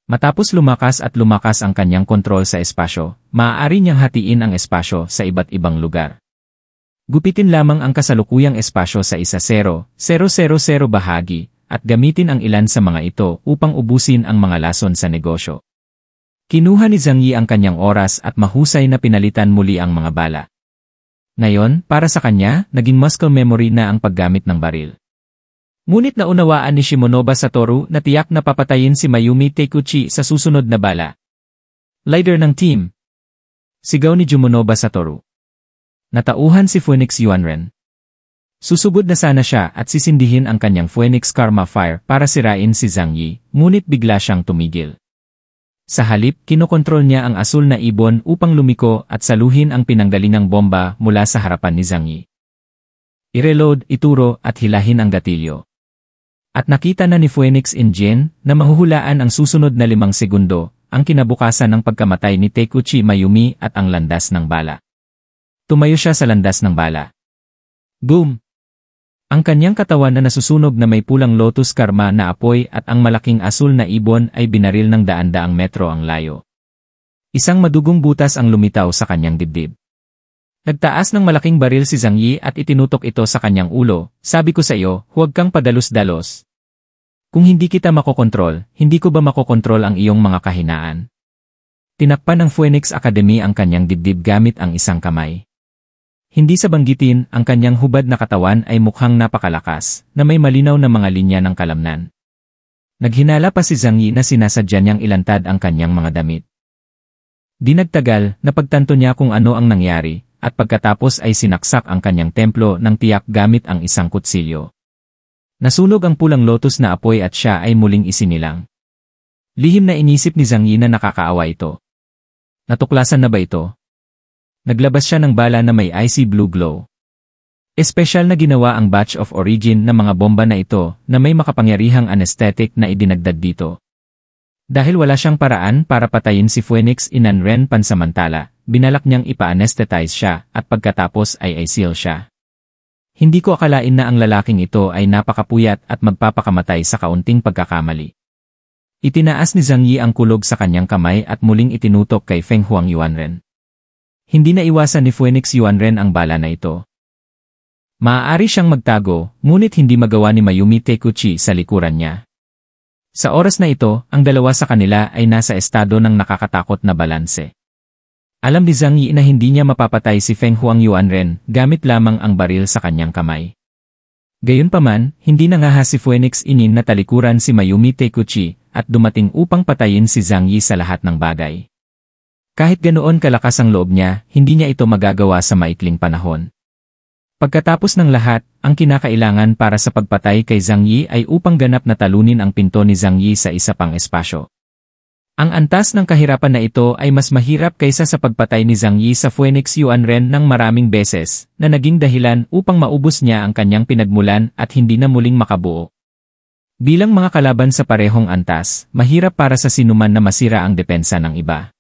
Matapos lumakas at lumakas ang kanyang kontrol sa espasyo, maaari niyang hatiin ang espasyo sa iba't ibang lugar. Gupitin lamang ang kasalukuyang espasyo sa 1,0,0,0,0 bahagi, at gamitin ang ilan sa mga ito upang ubusin ang mga lason sa negosyo. Kinuha ni Zhang Yi ang kanyang oras at mahusay na pinalitan muli ang mga bala. Ngayon, para sa kanya, naging muscle memory na ang paggamit ng baril. Ngunit naunawaan ni Shimonobu Satoru na tiyak na papatayin si Mayumi Takuchi sa susunod na bala. Leader ng team. Sigaw ni Shimonobu Satoru. Natauhan si Phoenix Yuanren. Susugod na sana siya at sisindihin ang kanyang Phoenix Karma Fire para sirain si Zhang Yi, ngunit bigla siyang tumigil. Sa halip, kinokontrol niya ang asul na ibon upang lumiko at saluhin ang pinanggalingang bomba mula sa harapan ni Zhang Yi. I-reload, ituro at hilahin ang gatilyo. At nakita na ni Phoenix Injin na mahuhulaan ang susunod na 5 segundo, ang kinabukasan ng pagkamatay ni Takuchi Mayumi at ang landas ng bala. Tumayo siya sa landas ng bala. Boom! Ang kanyang katawan na nasusunog na may pulang lotus karma na apoy at ang malaking asul na ibon ay binaril ng daan-daang metro ang layo. Isang madugong butas ang lumitaw sa kanyang dibdib. Nagtaas ng malaking baril si Zhang Yi at itinutok ito sa kanyang ulo. Sabi ko sa iyo, huwag kang padalos-dalos. Kung hindi kita makokontrol, hindi ko ba makokontrol ang iyong mga kahinaan? Tinakpan ng Phoenix Academy ang kanyang dibdib gamit ang isang kamay. Hindi sa banggitin, ang kanyang hubad na katawan ay mukhang napakalakas, na may malinaw na mga linya ng kalamnan. Naghinala pa si Zhang Yi na sinasadya niyang ilantad ang kanyang mga damit. Di nagtagal, napagtanto niya kung ano ang nangyari, at pagkatapos ay sinaksak ang kanyang templo ng tiyak gamit ang isang kutsilyo. Nasunog ang pulang lotus na apoy at siya ay muling isinilang. Lihim na inisip ni Zhang Yi na nakakaawa ito. Natuklasan na ba ito? Naglabas siya ng bala na may icy blue glow. Espesyal na ginawa ang batch of origin ng mga bomba na ito na may makapangyarihang anesthetic na idinagdag dito. Dahil wala siyang paraan para patayin si Phoenix Inanren pansamantala, binalak niyang ipa-anesthetize siya at pagkatapos ay i-seal siya. Hindi ko akalain na ang lalaking ito ay napakapuyat at magpapakamatay sa kaunting pagkakamali. Itinaas ni Zhang Yi ang kulog sa kanyang kamay at muling itinutok kay Feng Huang Yuanren. Hindi na iwasan ni Phoenix Yuanren ang bala na ito. Maaari siyang magtago, ngunit hindi magawa ni Mayumi Takuchi sa likuran niya. Sa oras na ito, ang dalawa sa kanila ay nasa estado ng nakakatakot na balanse. Alam ni Zhang Yi na hindi niya mapapatay si Feng Huang Yuanren gamit lamang ang baril sa kanyang kamay. Gayunpaman, hindi nangahas si Phoenix Inin na talikuran si Mayumi Takuchi at dumating upang patayin si Zhang Yi sa lahat ng bagay. Kahit ganoon kalakas ang loob niya, hindi niya ito magagawa sa maikling panahon. Pagkatapos ng lahat, ang kinakailangan para sa pagpatay kay Zhang Yi ay upang ganap na talunin ang pinto ni Zhang Yi sa isa pang espasyo. Ang antas ng kahirapan na ito ay mas mahirap kaysa sa pagpatay ni Zhang Yi sa Phoenix Yuanren ng maraming beses, na naging dahilan upang maubos niya ang kanyang pinagmulan at hindi na muling makabuo. Bilang mga kalaban sa parehong antas, mahirap para sa sinuman na masira ang depensa ng iba.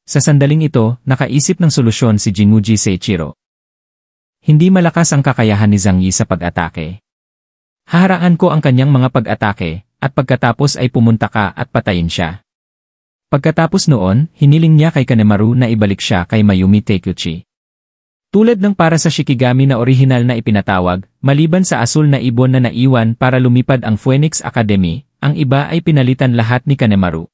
Sa sandaling ito, nakaisip ng solusyon si Jinguji Seiichiro. Hindi malakas ang kakayahan ni Zhang Yi sa pag-atake. Haharaan ko ang kanyang mga pag-atake, at pagkatapos ay pumunta ka at patayin siya. Pagkatapos noon, hiniling niya kay Kanemaru na ibalik siya kay Mayumi Takuchi. Tulad ng para sa Shikigami na orihinal na ipinatawag, maliban sa asul na ibon na naiwan para lumipad ang Phoenix Academy, ang iba ay pinalitan lahat ni Kanemaru.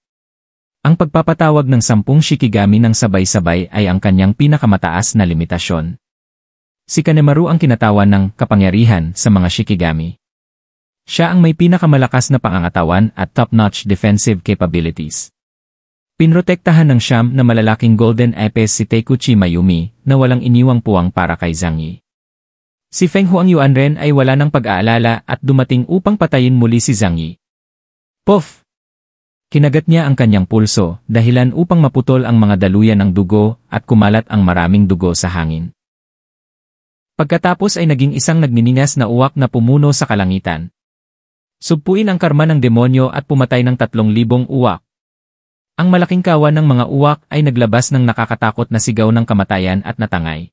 Ang pagpapatawag ng 10 Shikigami ng sabay-sabay ay ang kanyang pinakamataas na limitasyon. Si Kanemaru ang kinatawan ng kapangyarihan sa mga Shikigami. Siya ang may pinakamalakas na pangangatawan at top-notch defensive capabilities. Pinrotektahan ng siyam na malalaking golden epes si Takuchi Mayumi na walang iniwang puwang para kay Zhang Yi. Si Feng Huang Yuanren ay wala ng pag-aalala at dumating upang patayin muli si Zhang Yi. Puff! Kinagat niya ang kanyang pulso, dahilan upang maputol ang mga daluyan ng dugo at kumalat ang maraming dugo sa hangin. Pagkatapos ay naging isang nagniningas na uwak na pumuno sa kalangitan. Sugpuin ang karma ng demonyo at pumatay ng 3,000 uwak. Ang malaking kawan ng mga uwak ay naglabas ng nakakatakot na sigaw ng kamatayan at natangay.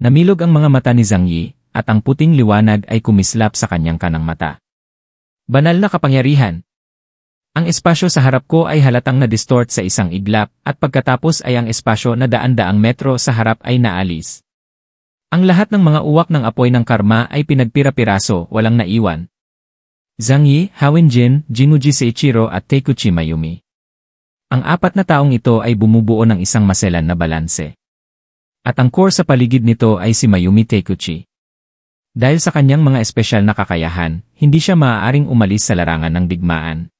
Namilog ang mga mata ni Zhang Yi, at ang puting liwanag ay kumislap sa kanyang kanang mata. Banal na kapangyarihan! Ang espasyo sa harap ko ay halatang na-distort sa isang iglap, at pagkatapos ay ang espasyo na daan-daang metro sa harap ay naalis. Ang lahat ng mga uwak ng apoy ng karma ay pinagpira-piraso, walang naiwan. Zhang Yi, Hawin Jin, Jinguji Seiichiro at Takuchi Mayumi. Ang 4 na taong ito ay bumubuo ng isang maselan na balanse. At ang core sa paligid nito ay si Mayumi Takuchi. Dahil sa kanyang mga espesyal na kakayahan, hindi siya maaaring umalis sa larangan ng digmaan.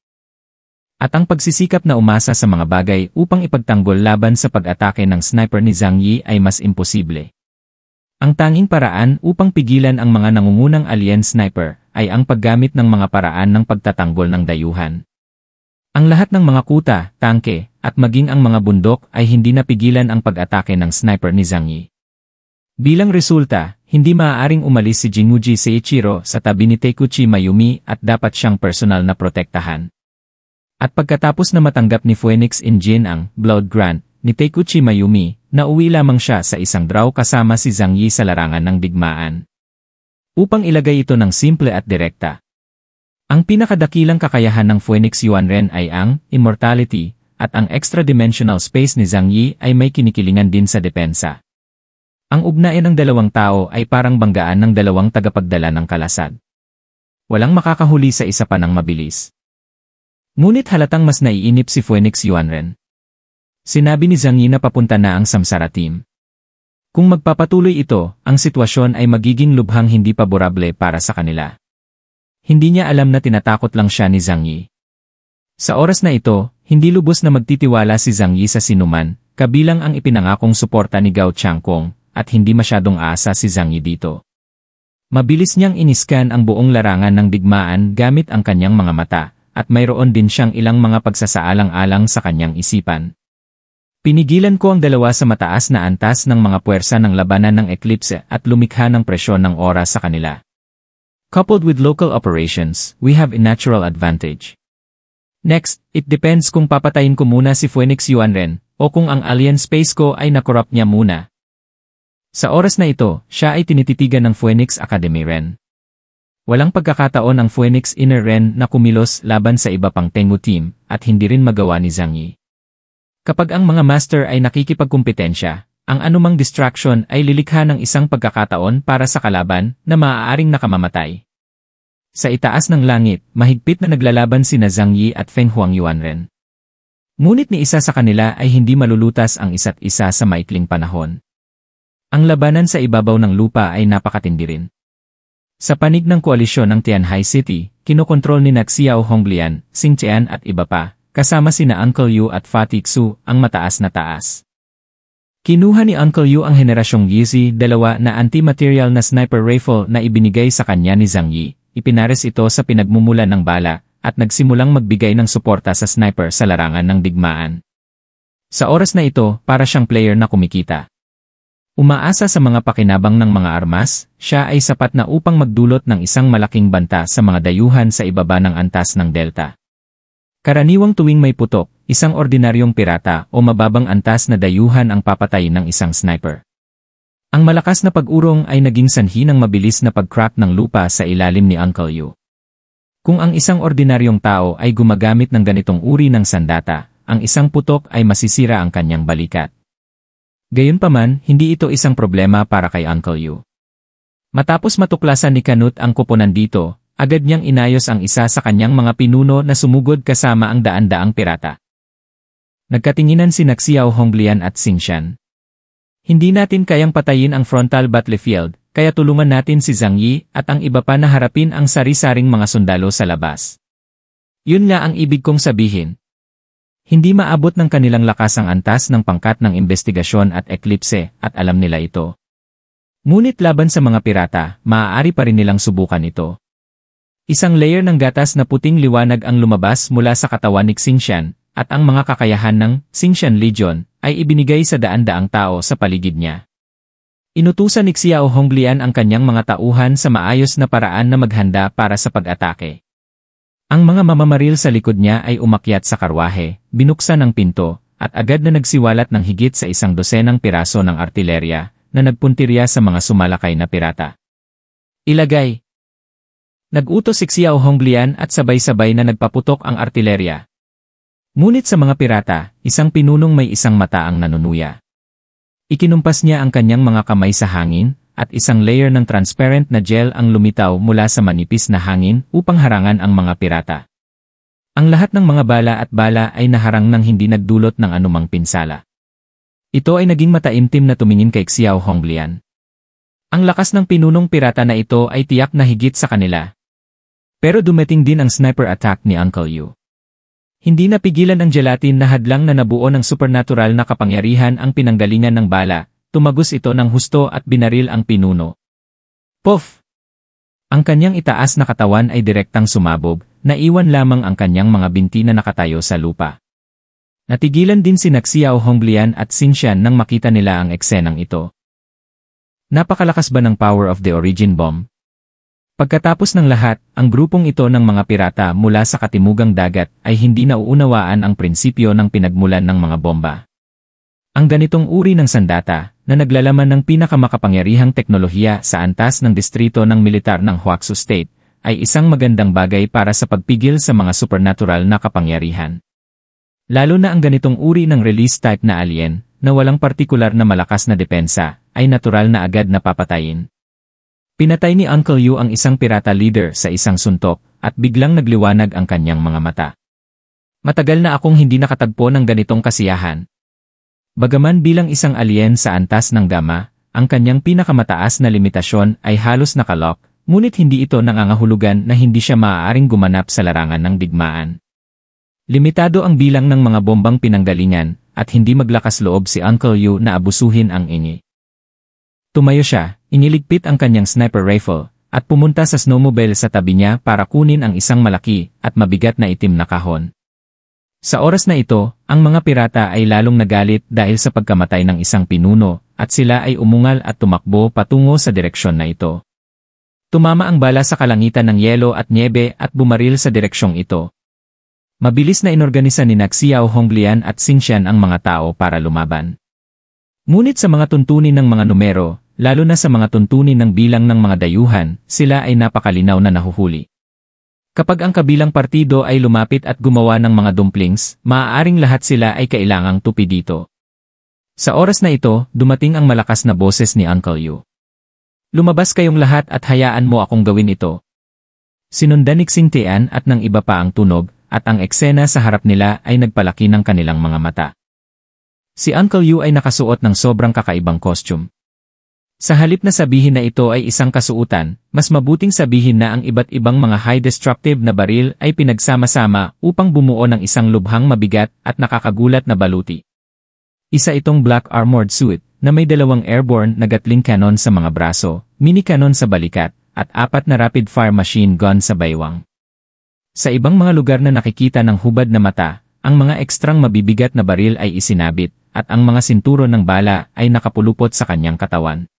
At ang pagsisikap na umasa sa mga bagay upang ipagtanggol laban sa pag-atake ng sniper ni Zhang Yi ay mas imposible. Ang tanging paraan upang pigilan ang mga nangungunang alien sniper ay ang paggamit ng mga paraan ng pagtatanggol ng dayuhan. Ang lahat ng mga kuta, tangke, at maging ang mga bundok ay hindi napigilan ang pag-atake ng sniper ni Zhang Yi. Bilang resulta, hindi maaaring umalis si Jinguji Seiichiro sa tabi ni Takuchi Mayumi at dapat siyang personal na protektahan. At pagkatapos na matanggap ni Phoenix Injin ang Blood Grant ni Takuchi Mayumi, nauwi lamang siya sa isang draw kasama si Zhang Yi sa larangan ng digmaan. Upang ilagay ito ng simple at direkta. Ang pinakadakilang kakayahan ng Phoenix Yuanren ay ang immortality, at ang extra-dimensional space ni Zhang Yi ay may kinikilingan din sa depensa. Ang ugnayan ng 2 tao ay parang banggaan ng 2 tagapagdala ng kalasad. Walang makakahuli sa isa pa ng mabilis. Ngunit halatang mas naiinip si Phoenix Yuanren. Sinabi ni Zhang Yi na papunta na ang Samsara team. Kung magpapatuloy ito, ang sitwasyon ay magiging lubhang hindi paborable para sa kanila. Hindi niya alam na tinatakot lang siya ni Zhang Yi. Sa oras na ito, hindi lubos na magtitiwala si Zhang Yi sa sinuman, kabilang ang ipinangakong suporta ni Gao Changkong, at hindi masyadong aasa si Zhang Yi dito. Mabilis niyang iniskan ang buong larangan ng digmaan gamit ang kanyang mga mata, at mayroon din siyang ilang mga pagsasaalang-alang sa kanyang isipan. Pinigilan ko ang dalawa sa mataas na antas ng mga puwersa ng labanan ng Eclipse at lumikha ng presyon ng oras sa kanila. Coupled with local operations, we have a natural advantage. Next, it depends kung papatayin ko muna si Phoenix Yuanren, o kung ang alien space ko ay nakorrupt niya muna. Sa oras na ito, siya ay tinititigan ng Phoenix Academy Ren. Walang pagkakataon ang Phoenix Inner Ren na kumilos laban sa iba pang Tengu team, at hindi rin magawa ni Zhang Yi. Kapag ang mga master ay nakikipagkumpetensya, ang anumang distraction ay lilikha ng isang pagkakataon para sa kalaban na maaaring nakamamatay. Sa itaas ng langit, mahigpit na naglalaban sina Zhang Yi at Feng Huangyuanren. Ngunit ni isa sa kanila ay hindi malulutas ang isa't isa sa maikling panahon. Ang labanan sa ibabaw ng lupa ay napakatindi rin. Sa panig ng koalisyon ng Tianhai City, kinokontrol ni Xiao Honglian, Xing Tian at iba pa, kasama sina Uncle Yu at Fatih Xu, ang mataas na taas. Kinuha ni Uncle Yu ang henerasyong Yizi 2 na anti-material na sniper rifle na ibinigay sa kanya ni Zhang Yi, ipinares ito sa pinagmumulan ng bala, at nagsimulang magbigay ng suporta sa sniper sa larangan ng digmaan. Sa oras na ito, para siyang player na kumikita. Umaasa sa mga pakinabang ng mga armas, siya ay sapat na upang magdulot ng isang malaking banta sa mga dayuhan sa ibaba ng antas ng delta. Karaniwang tuwing may putok, isang ordinaryong pirata o mababang antas na dayuhan ang papatayin ng isang sniper. Ang malakas na pag-urong ay naging sanhi ng mabilis na pag-crack ng lupa sa ilalim ni Uncle Yu. Kung ang isang ordinaryong tao ay gumagamit ng ganitong uri ng sandata, ang isang putok ay masisira ang kanyang balikat. Gayunpaman, hindi ito isang problema para kay Uncle Yu. Matapos matuklasan ni Canute ang koponan dito, agad niyang inayos ang isa sa kanyang mga pinuno na sumugod kasama ang daan-daang pirata. Nagkatinginan si Xiao Honglian at Xing Shan. Hindi natin kayang patayin ang frontal battlefield, kaya tulungan natin si Zhang Yi at ang iba pa na harapin ang sari-saring mga sundalo sa labas. Yun nga ang ibig kong sabihin. Hindi maabot ng kanilang lakas ang antas ng pangkat ng investigasyon at Eclipse, at alam nila ito. Ngunit laban sa mga pirata, maaari pa rin nilang subukan ito. Isang layer ng gatas na puting liwanag ang lumabas mula sa katawan ni Xing Shan, at ang mga kakayahan ng Xing Shan Legion ay ibinigay sa daan-daang tao sa paligid niya. Inutusan ni Xiao Honglian ang kanyang mga tauhan sa maayos na paraan na maghanda para sa pag-atake. Ang mga mamamaril sa likod niya ay umakyat sa karwahe, binuksan ang pinto, at agad na nagsiwalat ng higit sa 100 piraso ng artilerya na nagpuntirya sa mga sumalakay na pirata. Ilagay! Nag-utos si Xiao Honglian at sabay-sabay na nagpaputok ang artilerya. Ngunit sa mga pirata, isang pinunong may isang mata ang nanunuya. Ikinumpas niya ang kanyang mga kamay sa hangin, at isang layer ng transparent na gel ang lumitaw mula sa manipis na hangin upang harangan ang mga pirata. Ang lahat ng mga bala ay naharang nang hindi nagdulot ng anumang pinsala. Ito ay naging mataimtim na tumingin kay Xiao Honglian. Ang lakas ng pinunong pirata na ito ay tiyak na higit sa kanila. Pero dumating din ang sniper attack ni Uncle Yu. Hindi napigilan ng gelatin na hadlang na nabuo ng supernatural na kapangyarihan ang pinanggalingan ng bala. Tumagos ito ng husto at binaril ang pinuno. Puff! Ang kanyang itaas na katawan ay direktang sumabog, naiwan lamang ang kanyang mga binti na nakatayo sa lupa. Natigilan din si Xiao Honglian at Xing Shan nang makita nila ang eksenang ito. Napakalakas ba ng power of the origin bomb? Pagkatapos ng lahat, ang grupong ito ng mga pirata mula sa katimugang dagat ay hindi nauunawaan ang prinsipyo ng pinagmulan ng mga bomba. Ang ganitong uri ng sandata, na naglalaman ng pinakamakapangyarihang teknolohiya sa antas ng distrito ng militar ng Huaxu State, ay isang magandang bagay para sa pagpigil sa mga supernatural na kapangyarihan. Lalo na ang ganitong uri ng release type na alien, na walang partikular na malakas na depensa, ay natural na agad na papatayin. Pinatay ni Uncle Yu ang isang pirata leader sa isang suntok, at biglang nagliwanag ang kanyang mga mata. Matagal na akong hindi nakatagpo ng ganitong kasiyahan. Bagaman bilang isang alien sa antas ng gamma, ang kanyang pinakamataas na limitasyon ay halos nakalock, ngunit hindi ito nangangahulugan na hindi siya maaaring gumanap sa larangan ng digmaan. Limitado ang bilang ng mga bombang pinanggalingan, at hindi maglakas loob si Uncle Yu na abusuhin ang ingi. Tumayo siya, iniligpit ang kanyang sniper rifle, at pumunta sa snowmobile sa tabi niya para kunin ang isang malaki at mabigat na itim na kahon. Sa oras na ito, ang mga pirata ay lalong nagalit dahil sa pagkamatay ng isang pinuno at sila ay umungal at tumakbo patungo sa direksyon na ito. Tumama ang bala sa kalangitan ng yelo at niebe at bumaril sa direksyong ito. Mabilis na inorganisa ni Xiao Honglian at Xingqian ang mga tao para lumaban. Ngunit sa mga tuntunin ng mga numero, lalo na sa mga tuntunin ng bilang ng mga dayuhan, sila ay napakalinaw na nahuhuli. Kapag ang kabilang partido ay lumapit at gumawa ng mga dumplings, maaaring lahat sila ay kailangang tupi dito. Sa oras na ito, dumating ang malakas na boses ni Uncle Yu. Lumabas kayong lahat at hayaan mo akong gawin ito. Sinundan ni Xingtian at ng iba pa ang tunog, at ang eksena sa harap nila ay nagpalaki ng kanilang mga mata. Si Uncle Yu ay nakasuot ng sobrang kakaibang costume. Sa halip na sabihin na ito ay isang kasuutan, mas mabuting sabihin na ang iba't ibang mga high-destructive na baril ay pinagsama-sama upang bumuo ng isang lubhang mabigat at nakakagulat na baluti. Isa itong black armored suit na may 2 airborne na Gatling cannon sa mga braso, mini cannon sa balikat, at 4 na rapid-fire machine gun sa baywang. Sa ibang mga lugar na nakikita ng hubad na mata, ang mga ekstrang mabibigat na baril ay isinabit, at ang mga sinturon ng bala ay nakapulupot sa kanyang katawan.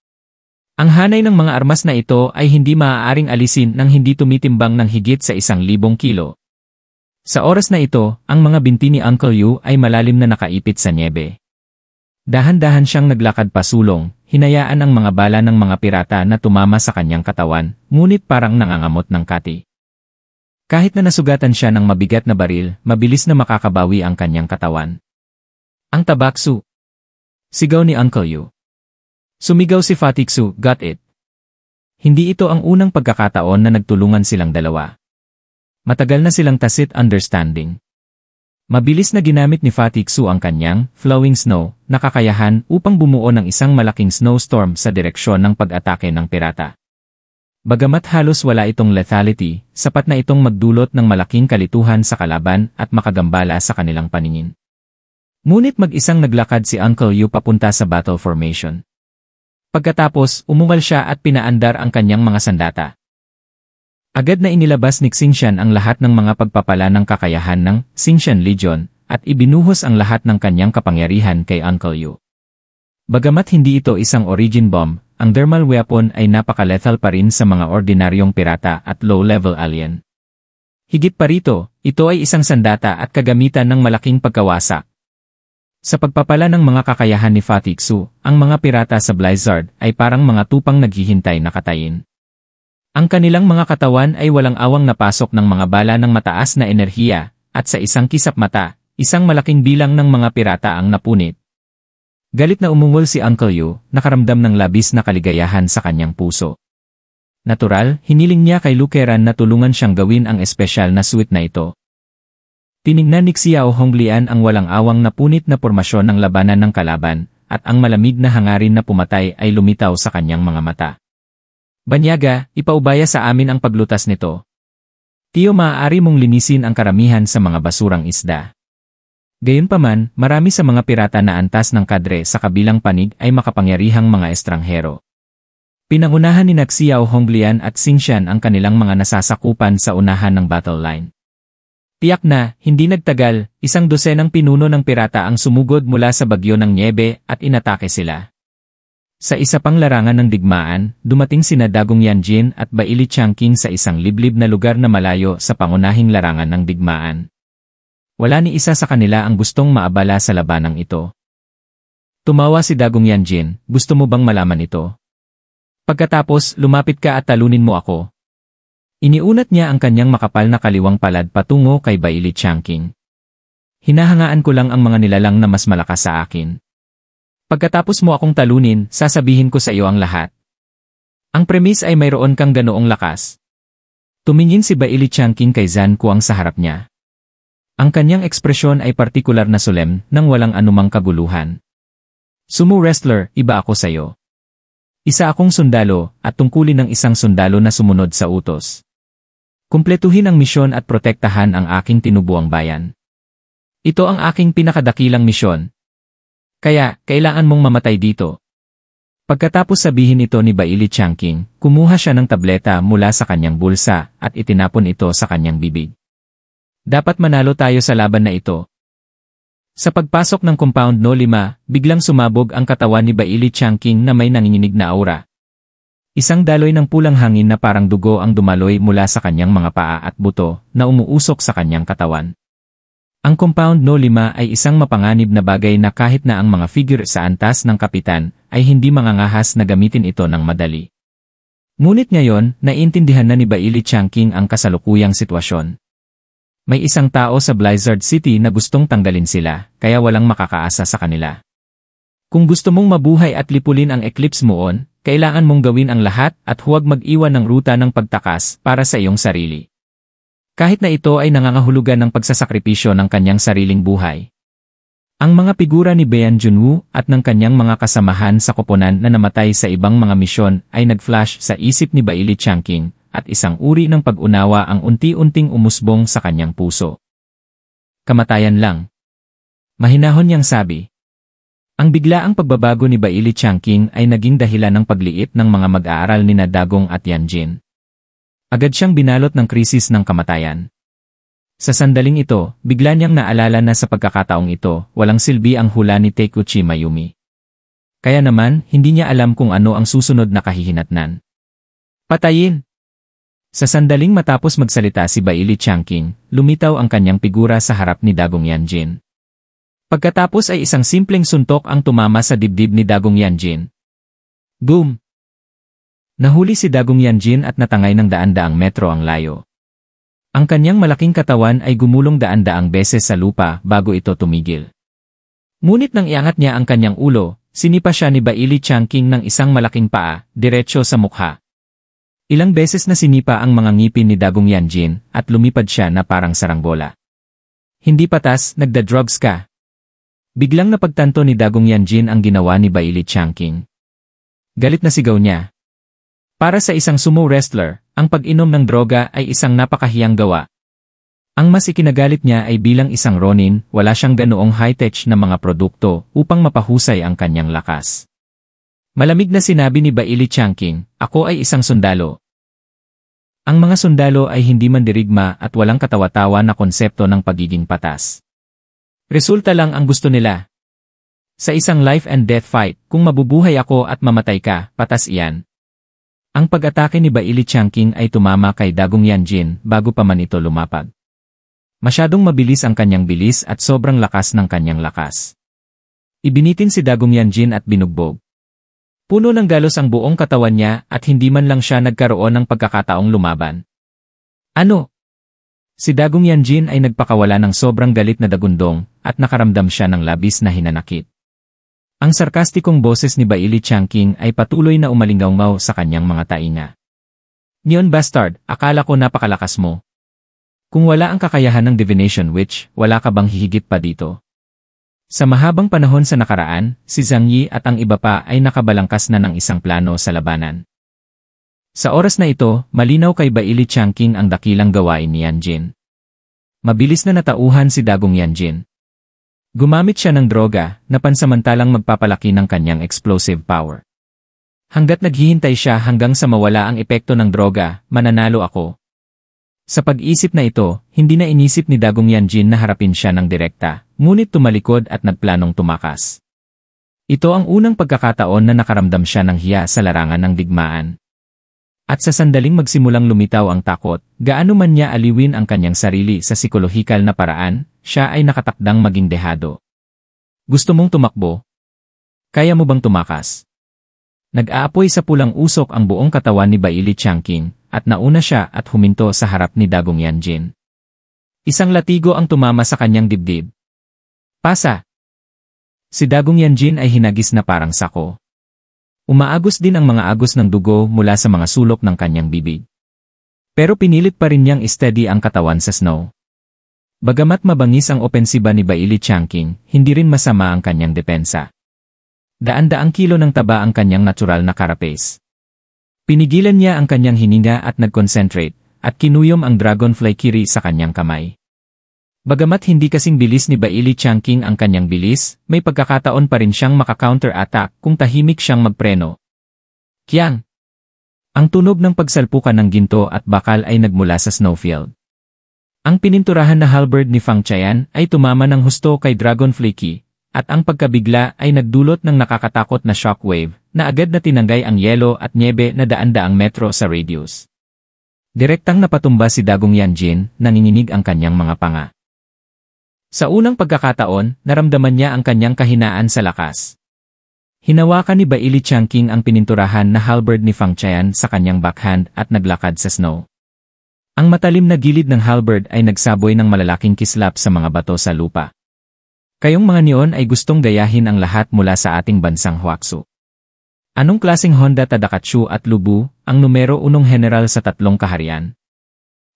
Ang hanay ng mga armas na ito ay hindi maaaring alisin nang hindi tumitimbang ng higit sa 1,000 kilo. Sa oras na ito, ang mga binti ni Uncle Yu ay malalim na nakaipit sa niebe. Dahan-dahan siyang naglakad pasulong, hinayaan ang mga bala ng mga pirata na tumama sa kanyang katawan, ngunit parang nangangamot ng kati. Kahit na nasugatan siya ng mabigat na baril, mabilis na makakabawi ang kanyang katawan. Ang tabaksu! Sigaw ni Uncle Yu. Sumigaw si Fatiksu, got it. Hindi ito ang unang pagkakataon na nagtulungan silang dalawa. Matagal na silang tacit understanding. Mabilis na ginamit ni Fatiksu ang kanyang flowing snow na kakayahan upang bumuo ng isang malaking snowstorm sa direksyon ng pag-atake ng pirata. Bagamat halos wala itong lethality, sapat na itong magdulot ng malaking kalituhan sa kalaban at makagambala sa kanilang paningin. Ngunit mag-isang naglakad si Uncle Yu papunta sa battle formation. Pagkatapos, umungal siya at pinaandar ang kanyang mga sandata. Agad na inilabas ni Xingqian ang lahat ng mga pagpapala ng kakayahan ng Xingqian Legion at ibinuhos ang lahat ng kanyang kapangyarihan kay Uncle Yu. Bagamat hindi ito isang origin bomb, ang thermal weapon ay napaka-lethal pa rin sa mga ordinaryong pirata at low-level alien. Higit pa rito, ito ay isang sandata at kagamitan ng malaking pagkawasak. Sa pagpapala ng mga kakayahan ni Fatiksu, ang mga pirata sa Blizzard ay parang mga tupang naghihintay na katayin. Ang kanilang mga katawan ay walang awang napasok ng mga bala ng mataas na enerhiya, at sa isang kisap mata, isang malaking bilang ng mga pirata ang napunit. Galit na umungol si Uncle Yu, nakaramdam ng labis na kaligayahan sa kanyang puso. Natural, hiniling niya kay Lukeran na tulungan siyang gawin ang espesyal na suit na ito. Tinignan ni Xiao Honglian ang walang awang napunit na pormasyon ng labanan ng kalaban, at ang malamig na hangarin na pumatay ay lumitaw sa kanyang mga mata. Banyaga, ipaubaya sa amin ang paglutas nito. Tiyo, maaari mong linisin ang karamihan sa mga basurang isda. Gayunpaman, marami sa mga pirata na antas ng kadre sa kabilang panig ay makapangyarihang mga estranghero. Pinangunahan ni Xiao Honglian at Xingqian ang kanilang mga nasasakupan sa unahan ng battle line. Tiyak na, hindi nagtagal, 100 pinuno ng pirata ang sumugod mula sa bagyo ng niebe at inatake sila. Sa isa pang larangan ng digmaan, dumating sina Dagong Yanjin at Baili Changqing sa isang liblib na lugar na malayo sa pangunahing larangan ng digmaan. Wala ni isa sa kanila ang gustong maabala sa labanang ito. Tumawa si Dagong Yanjin, gusto mo bang malaman ito? Pagkatapos, lumapit ka at talunin mo ako. Iniunat niya ang kanyang makapal na kaliwang palad patungo kay Baili Changqing. Hinahangaan ko lang ang mga nilalang na mas malakas sa akin. Pagkatapos mo akong talunin, sasabihin ko sa iyo ang lahat. Ang premise ay mayroon kang ganoong lakas. Tumingin si Baili Changqing kay Zhan Kuang sa harap niya. Ang kanyang ekspresyon ay partikular na solemn nang walang anumang kaguluhan. Sumo wrestler, iba ako sayo. Isa akong sundalo at tungkulin ng isang sundalo na sumunod sa utos. Kumpletuhin ang misyon at protektahan ang aking tinubuang bayan. Ito ang aking pinakadakilang misyon. Kaya, kailangan mong mamatay dito. Pagkatapos sabihin ito ni Bailey Changqing, kumuha siya ng tableta mula sa kanyang bulsa at itinapon ito sa kanyang bibig. Dapat manalo tayo sa laban na ito. Sa pagpasok ng compound No. 5, biglang sumabog ang katawan ni Bailey Changqing na may nanginginig na aura. Isang daloy ng pulang hangin na parang dugo ang dumaloy mula sa kanyang mga paa at buto na umuusok sa kanyang katawan. Ang compound No. 5 ay isang mapanganib na bagay na kahit na ang mga figure sa antas ng kapitan ay hindi mangangahas na gamitin ito ng madali. Ngunit ngayon, naiintindihan na ni Bailey Changqing ang kasalukuyang sitwasyon. May isang tao sa Blizzard City na gustong tanggalin sila, kaya walang makakaasa sa kanila. Kung gusto mong mabuhay at lipulin ang Eclipse Moon, kailangan mong gawin ang lahat at huwag mag-iwan ng ruta ng pagtakas para sa iyong sarili. Kahit na ito ay nangangahulugan ng pagsasakripisyo ng kanyang sariling buhay. Ang mga figura ni Bayan Junwoo at ng kanyang mga kasamahan sa koponan na namatay sa ibang mga misyon ay nag-flash sa isip ni Bailey Changqing at isang uri ng pag-unawa ang unti-unting umusbong sa kanyang puso. Kamatayan lang. Mahinahon niyang sabi. Ang biglaang pagbabago ni Bailey Changqing ay naging dahilan ng pagliit ng mga mag-aaral nina Dagong at Yanjin. Agad siyang binalot ng krisis ng kamatayan. Sa sandaling ito, bigla niyang naalala na sa pagkakataong ito, walang silbi ang hula ni Takuchi Mayumi. Kaya naman, hindi niya alam kung ano ang susunod na kahihinatnan. Patayin! Sa sandaling matapos magsalita si Bailey Changqing, lumitaw ang kanyang figura sa harap ni Dagong Yanjin. Pagkatapos ay isang simpleng suntok ang tumama sa dibdib ni Dagong Yanjin. Boom! Nahuli si Dagong Yanjin at natangay ng daan-daang metro ang layo. Ang kanyang malaking katawan ay gumulong daan-daang beses sa lupa bago ito tumigil. Ngunit nang iangat niya ang kanyang ulo, sinipa siya ni Bailey Changqing ng isang malaking paa, diretso sa mukha. Ilang beses na sinipa ang mga ngipin ni Dagong Yanjin at lumipad siya na parang saranggola. Hindi patas, nagda-drugs ka. Biglang napagtanto ni Dagong Yanjin ang ginawa ni Bailey Changqing. Galit na sigaw niya. Para sa isang sumo wrestler, ang pag-inom ng droga ay isang napakahiyang gawa. Ang mas ikinagalit niya ay bilang isang ronin, wala siyang ganoong high-tech na mga produkto upang mapahusay ang kanyang lakas. Malamig na sinabi ni Bailey Changqing, ako ay isang sundalo. Ang mga sundalo ay hindi mandirigma at walang katawa-tawa na konsepto ng pagiging patas. Resulta lang ang gusto nila. Sa isang life and death fight, kung mabubuhay ako at mamatay ka, patas iyan. Ang pag-atake ni Bailey Changqing ay tumama kay Dagong Yanjin bago pa man ito lumapag. Masyadong mabilis ang kanyang bilis at sobrang lakas ng kanyang lakas. Ibinitin si Dagong Yanjin at binugbog. Puno ng galos ang buong katawan niya at hindi man lang siya nagkaroon ng pagkakataong lumaban. Ano? Si Dagong Yanjin ay nagpakawala ng sobrang galit na dagundong at nakaramdam siya ng labis na hinanakit. Ang sarkastikong boses ni Bailey Changqing ay patuloy na umalingaw sa kanyang mga tainga. Neon Bastard, akala ko napakalakas mo. Kung wala ang kakayahan ng Divination Witch, wala ka bang hihigit pa dito? Sa mahabang panahon sa nakaraan, si Zhang Yi at ang iba pa ay nakabalangkas na ng isang plano sa labanan. Sa oras na ito, malinaw kay Bailey Changqing ang dakilang gawain ni Yanjin. Mabilis na natauhan si Dagong Yanjin. Gumamit siya ng droga na pansamantalang magpapalaki ng kanyang explosive power. Hanggat naghihintay siya hanggang sa mawala ang epekto ng droga, mananalo ako. Sa pag-isip na ito, hindi na inisip ni Dagong Yanjin na harapin siya ng direkta, ngunit tumalikod at nagplanong tumakas. Ito ang unang pagkakataon na nakaramdam siya ng hiya sa larangan ng digmaan. At sa sandaling magsimulang lumitaw ang takot, gaano man niya aliwin ang kanyang sarili sa psikolohikal na paraan, siya ay nakatakdang maging dehado. Gusto mong tumakbo? Kaya mo bang tumakas? Nag-aapoy sa pulang usok ang buong katawan ni Bailey Changqing, at nauna siya at huminto sa harap ni Dagong Yanjin. Isang latigo ang tumama sa kanyang dibdib. Pasa! Si Dagong Yanjin ay hinagis na parang sako. Umaagos din ang mga agos ng dugo mula sa mga sulok ng kanyang bibig. Pero pinilit pa rin niyang steady ang katawan sa snow. Bagamat mabangis ang opensiba ni Bailey Changqing, hindi rin masama ang kanyang depensa. Daan-daang kilo ng taba ang kanyang natural na carapace. Pinigilan niya ang kanyang hininga at nag-concentrate, at kinuyom ang dragonfly kiri sa kanyang kamay. Bagamat hindi kasing bilis ni Bailey Changqing ang kanyang bilis, may pagkakataon pa rin siyang maka-counter-attack kung tahimik siyang magpreno, Kiyang! Ang tunog ng pagsalpukan ng ginto at bakal ay nagmula sa snowfield. Ang pininturahan na halberd ni Fang Qian ay tumama ng husto kay Dragonfly Qi, at ang pagkabigla ay nagdulot ng nakakatakot na shockwave na agad na tinanggay ang yelo at nyebe na daan-daang metro sa radius. Direktang napatumba si Dagong Yanjin, nanginginig ang kanyang mga panga. Sa unang pagkakataon, naramdaman niya ang kanyang kahinaan sa lakas. Hinawakan ni Baili Changqing ang pininturahan na halberd ni Fang Qian sa kanyang backhand at naglakad sa snow. Ang matalim na gilid ng halberd ay nagsaboy ng malalaking kislap sa mga bato sa lupa. Kayong mga niyon ay gustong gayahin ang lahat mula sa ating bansang Huaxu. Anong klaseng Honda Tadakatsu at Lubu, ang numero 1 general sa 3 kaharian?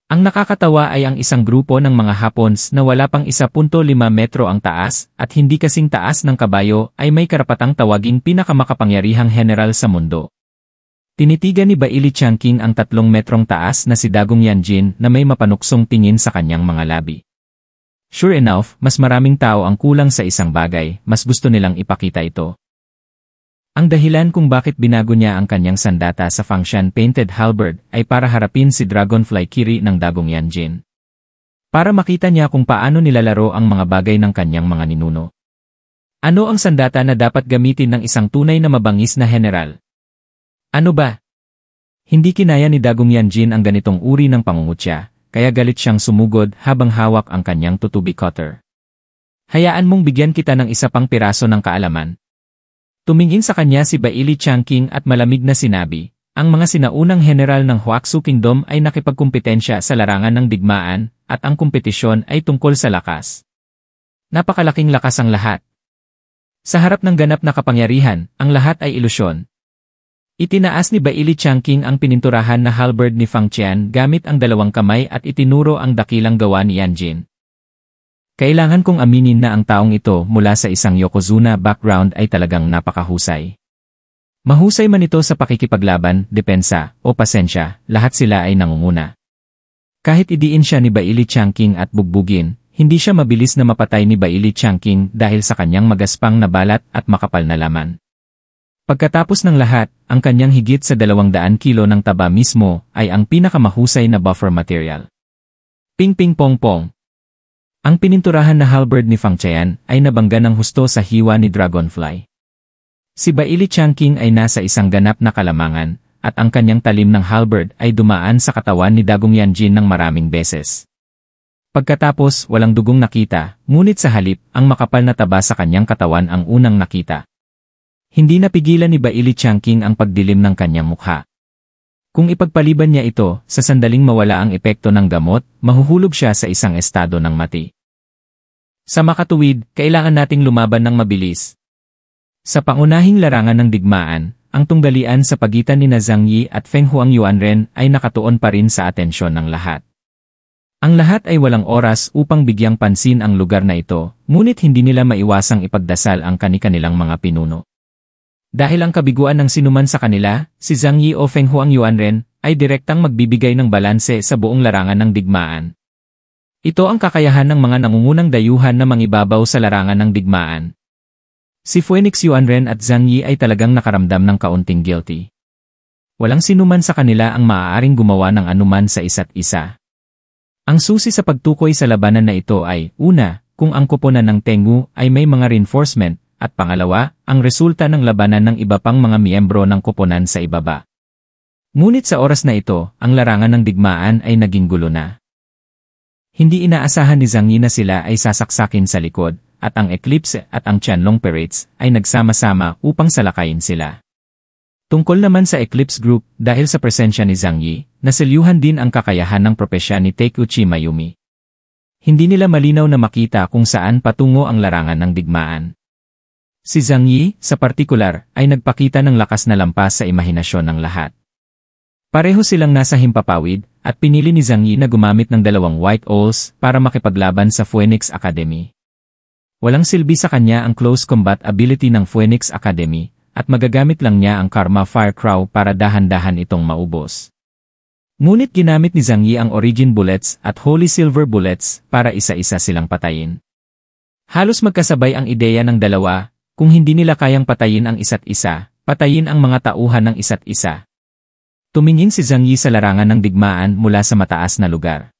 Ang nakakatawa ay ang isang grupo ng mga Hapons na wala pang 1.5 metro ang taas at hindi kasing taas ng kabayo ay may karapatang tawaging pinakamakapangyarihang general sa mundo. Tinitigan ni Baili Changqing ang 3 metrong taas na si Dagong Yanjin na may mapanuksong tingin sa kanyang mga labi. Sure enough, mas maraming tao ang kulang sa isang bagay, mas gusto nilang ipakita ito. Ang dahilan kung bakit binago niya ang kanyang sandata sa Fangshan painted halberd ay para harapin si Dragonfly Kiri ng Dagong Yanjin. Para makita niya kung paano nilalaro ang mga bagay ng kanyang mga ninuno. Ano ang sandata na dapat gamitin ng isang tunay na mabangis na general? Ano ba? Hindi kinaya ni Dagong Yanjin ang ganitong uri ng pangungutya, kaya galit siyang sumugod habang hawak ang kanyang tutubi cutter. Hayaan mong bigyan kita ng isa pang piraso ng kaalaman. Tumingin sa kanya si Baili Changqing at malamig na sinabi, ang mga sinaunang general ng Huaxu Kingdom ay nakipagkumpetensya sa larangan ng digmaan, at ang kompetisyon ay tungkol sa lakas. Napakalaking lakas ang lahat. Sa harap ng ganap na kapangyarihan, ang lahat ay ilusyon. Itinaas ni Baili Changqing ang pininturahan na halberd ni Fang Qian gamit ang 2 kamay at itinuro ang dakilang gawa ni Yanjin. Kailangan kong aminin na ang taong ito mula sa isang Yokozuna background ay talagang napakahusay. Mahusay man ito sa pakikipaglaban, depensa, o pasensya, lahat sila ay nangunguna. Kahit idiin siya ni Baili Changqing at bugbugin, hindi siya mabilis na mapatay ni Baili Changqing dahil sa kanyang magaspang na balat at makapal na laman. Pagkatapos ng lahat, ang kanyang higit sa 200 kilo ng taba mismo ay ang pinakamahusay na buffer material. Ping ping pong pong. Ang pininturahan na halberd ni Fang Qian ay nabangga ng husto sa hiwa ni Dragonfly. Si Baili Changqing ay nasa isang ganap na kalamangan, at ang kanyang talim ng halberd ay dumaan sa katawan ni Dagong Yanjin ng maraming beses. Pagkatapos, walang dugong nakita, ngunit sa halip, ang makapal na taba sa kanyang katawan ang unang nakita. Hindi napigilan ni Baili Changqing ang pagdilim ng kanyang mukha. Kung ipagpaliban niya ito, sa sandaling mawala ang epekto ng gamot, mahuhulog siya sa isang estado ng mati. Sa makatuwid, kailangan nating lumaban ng mabilis. Sa pangunahing larangan ng digmaan, ang tunggalian sa pagitan ni Zhang Yi at Feng Huangyuanren ay nakatuon pa rin sa atensyon ng lahat. Ang lahat ay walang oras upang bigyang pansin ang lugar na ito, ngunit hindi nila maiwasang ipagdasal ang kani-kanilang mga pinuno. Dahil ang kabiguan ng sinuman sa kanila, si Zhang Yi o Feng Huangyuanren, ay direktang magbibigay ng balanse sa buong larangan ng digmaan. Ito ang kakayahan ng mga nangungunang dayuhan na mangibabaw sa larangan ng digmaan. Si Phoenix Yuanren at Zhang Yi ay talagang nakaramdam ng kaunting guilty. Walang sinuman sa kanila ang maaaring gumawa ng anuman sa isa't isa. Ang susi sa pagtukoy sa labanan na ito ay, una, kung ang koponan ng Tengu ay may mga reinforcement, at pangalawa, ang resulta ng labanan ng iba pang mga miyembro ng koponan sa ibaba. Ngunit sa oras na ito, ang larangan ng digmaan ay naging gulo na. Hindi inaasahan ni Zhang Yi na sila ay sasaksakin sa likod, at ang Eclipse at ang Qianlong Pirates ay nagsama-sama upang salakayin sila. Tungkol naman sa Eclipse Group, dahil sa presensya ni Zhang Yi, naselyuhan din ang kakayahan ng propesya ni Takuchi Mayumi. Hindi nila malinaw na makita kung saan patungo ang larangan ng digmaan. Si Zhang Yi, sa partikular, ay nagpakita ng lakas na lampas sa imahinasyon ng lahat. Pareho silang nasa himpapawid, at pinili ni Zhang Yi na gumamit ng 2 White Owls para makipaglaban sa Phoenix Academy. Walang silbi sa kanya ang close combat ability ng Phoenix Academy, at magagamit lang niya ang Karma Fire Crow para dahan-dahan itong maubos. Ngunit ginamit ni Zhang Yi ang Origin Bullets at Holy Silver Bullets para isa-isa silang patayin. Halos magkasabay ang ideya ng dalawa. Kung hindi nila kayang patayin ang isa't isa, patayin ang mga tauhan ng isa't isa. Tumingin si Zhang Yi sa larangan ng digmaan mula sa mataas na lugar.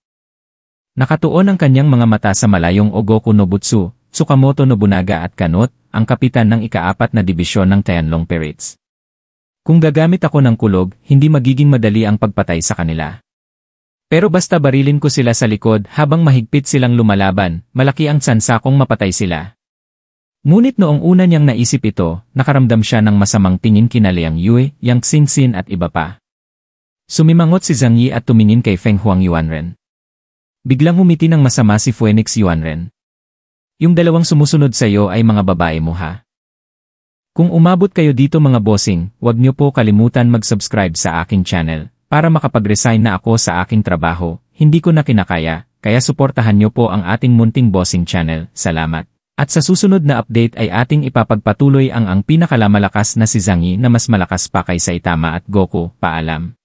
Nakatuon ang kanyang mga mata sa malayong Ogoku Nobutsu, Tsukamoto Nobunaga at Kanot, ang kapitan ng ika-4 na dibisyon ng Tianlong Pirates. Kung gagamit ako ng kulog, hindi magiging madali ang pagpatay sa kanila. Pero basta barilin ko sila sa likod habang mahigpit silang lumalaban, malaki ang tsansa kong mapatay sila. Ngunit noong una niyang naisip ito, nakaramdam siya ng masamang tingin kina Liang Yue, Yang Xingxin at iba pa. Sumimangot si Zhang Yi at tumingin kay Feng Huang Yuanren. Biglang humiti ng masama si Phoenix Yuanren. Yung dalawang sumusunod sa iyo ay mga babae mo ha. Kung umabot kayo dito mga bossing, huwag niyo po kalimutan mag-subscribe sa aking channel. Para makapag-resign na ako sa aking trabaho, hindi ko na kinakaya, kaya suportahan niyo po ang ating munting bossing channel. Salamat. At sa susunod na update ay ating ipapagpatuloy ang pinakamalakas na si Zhang Yi na mas malakas pa kay Saitama at Goku. Paalam.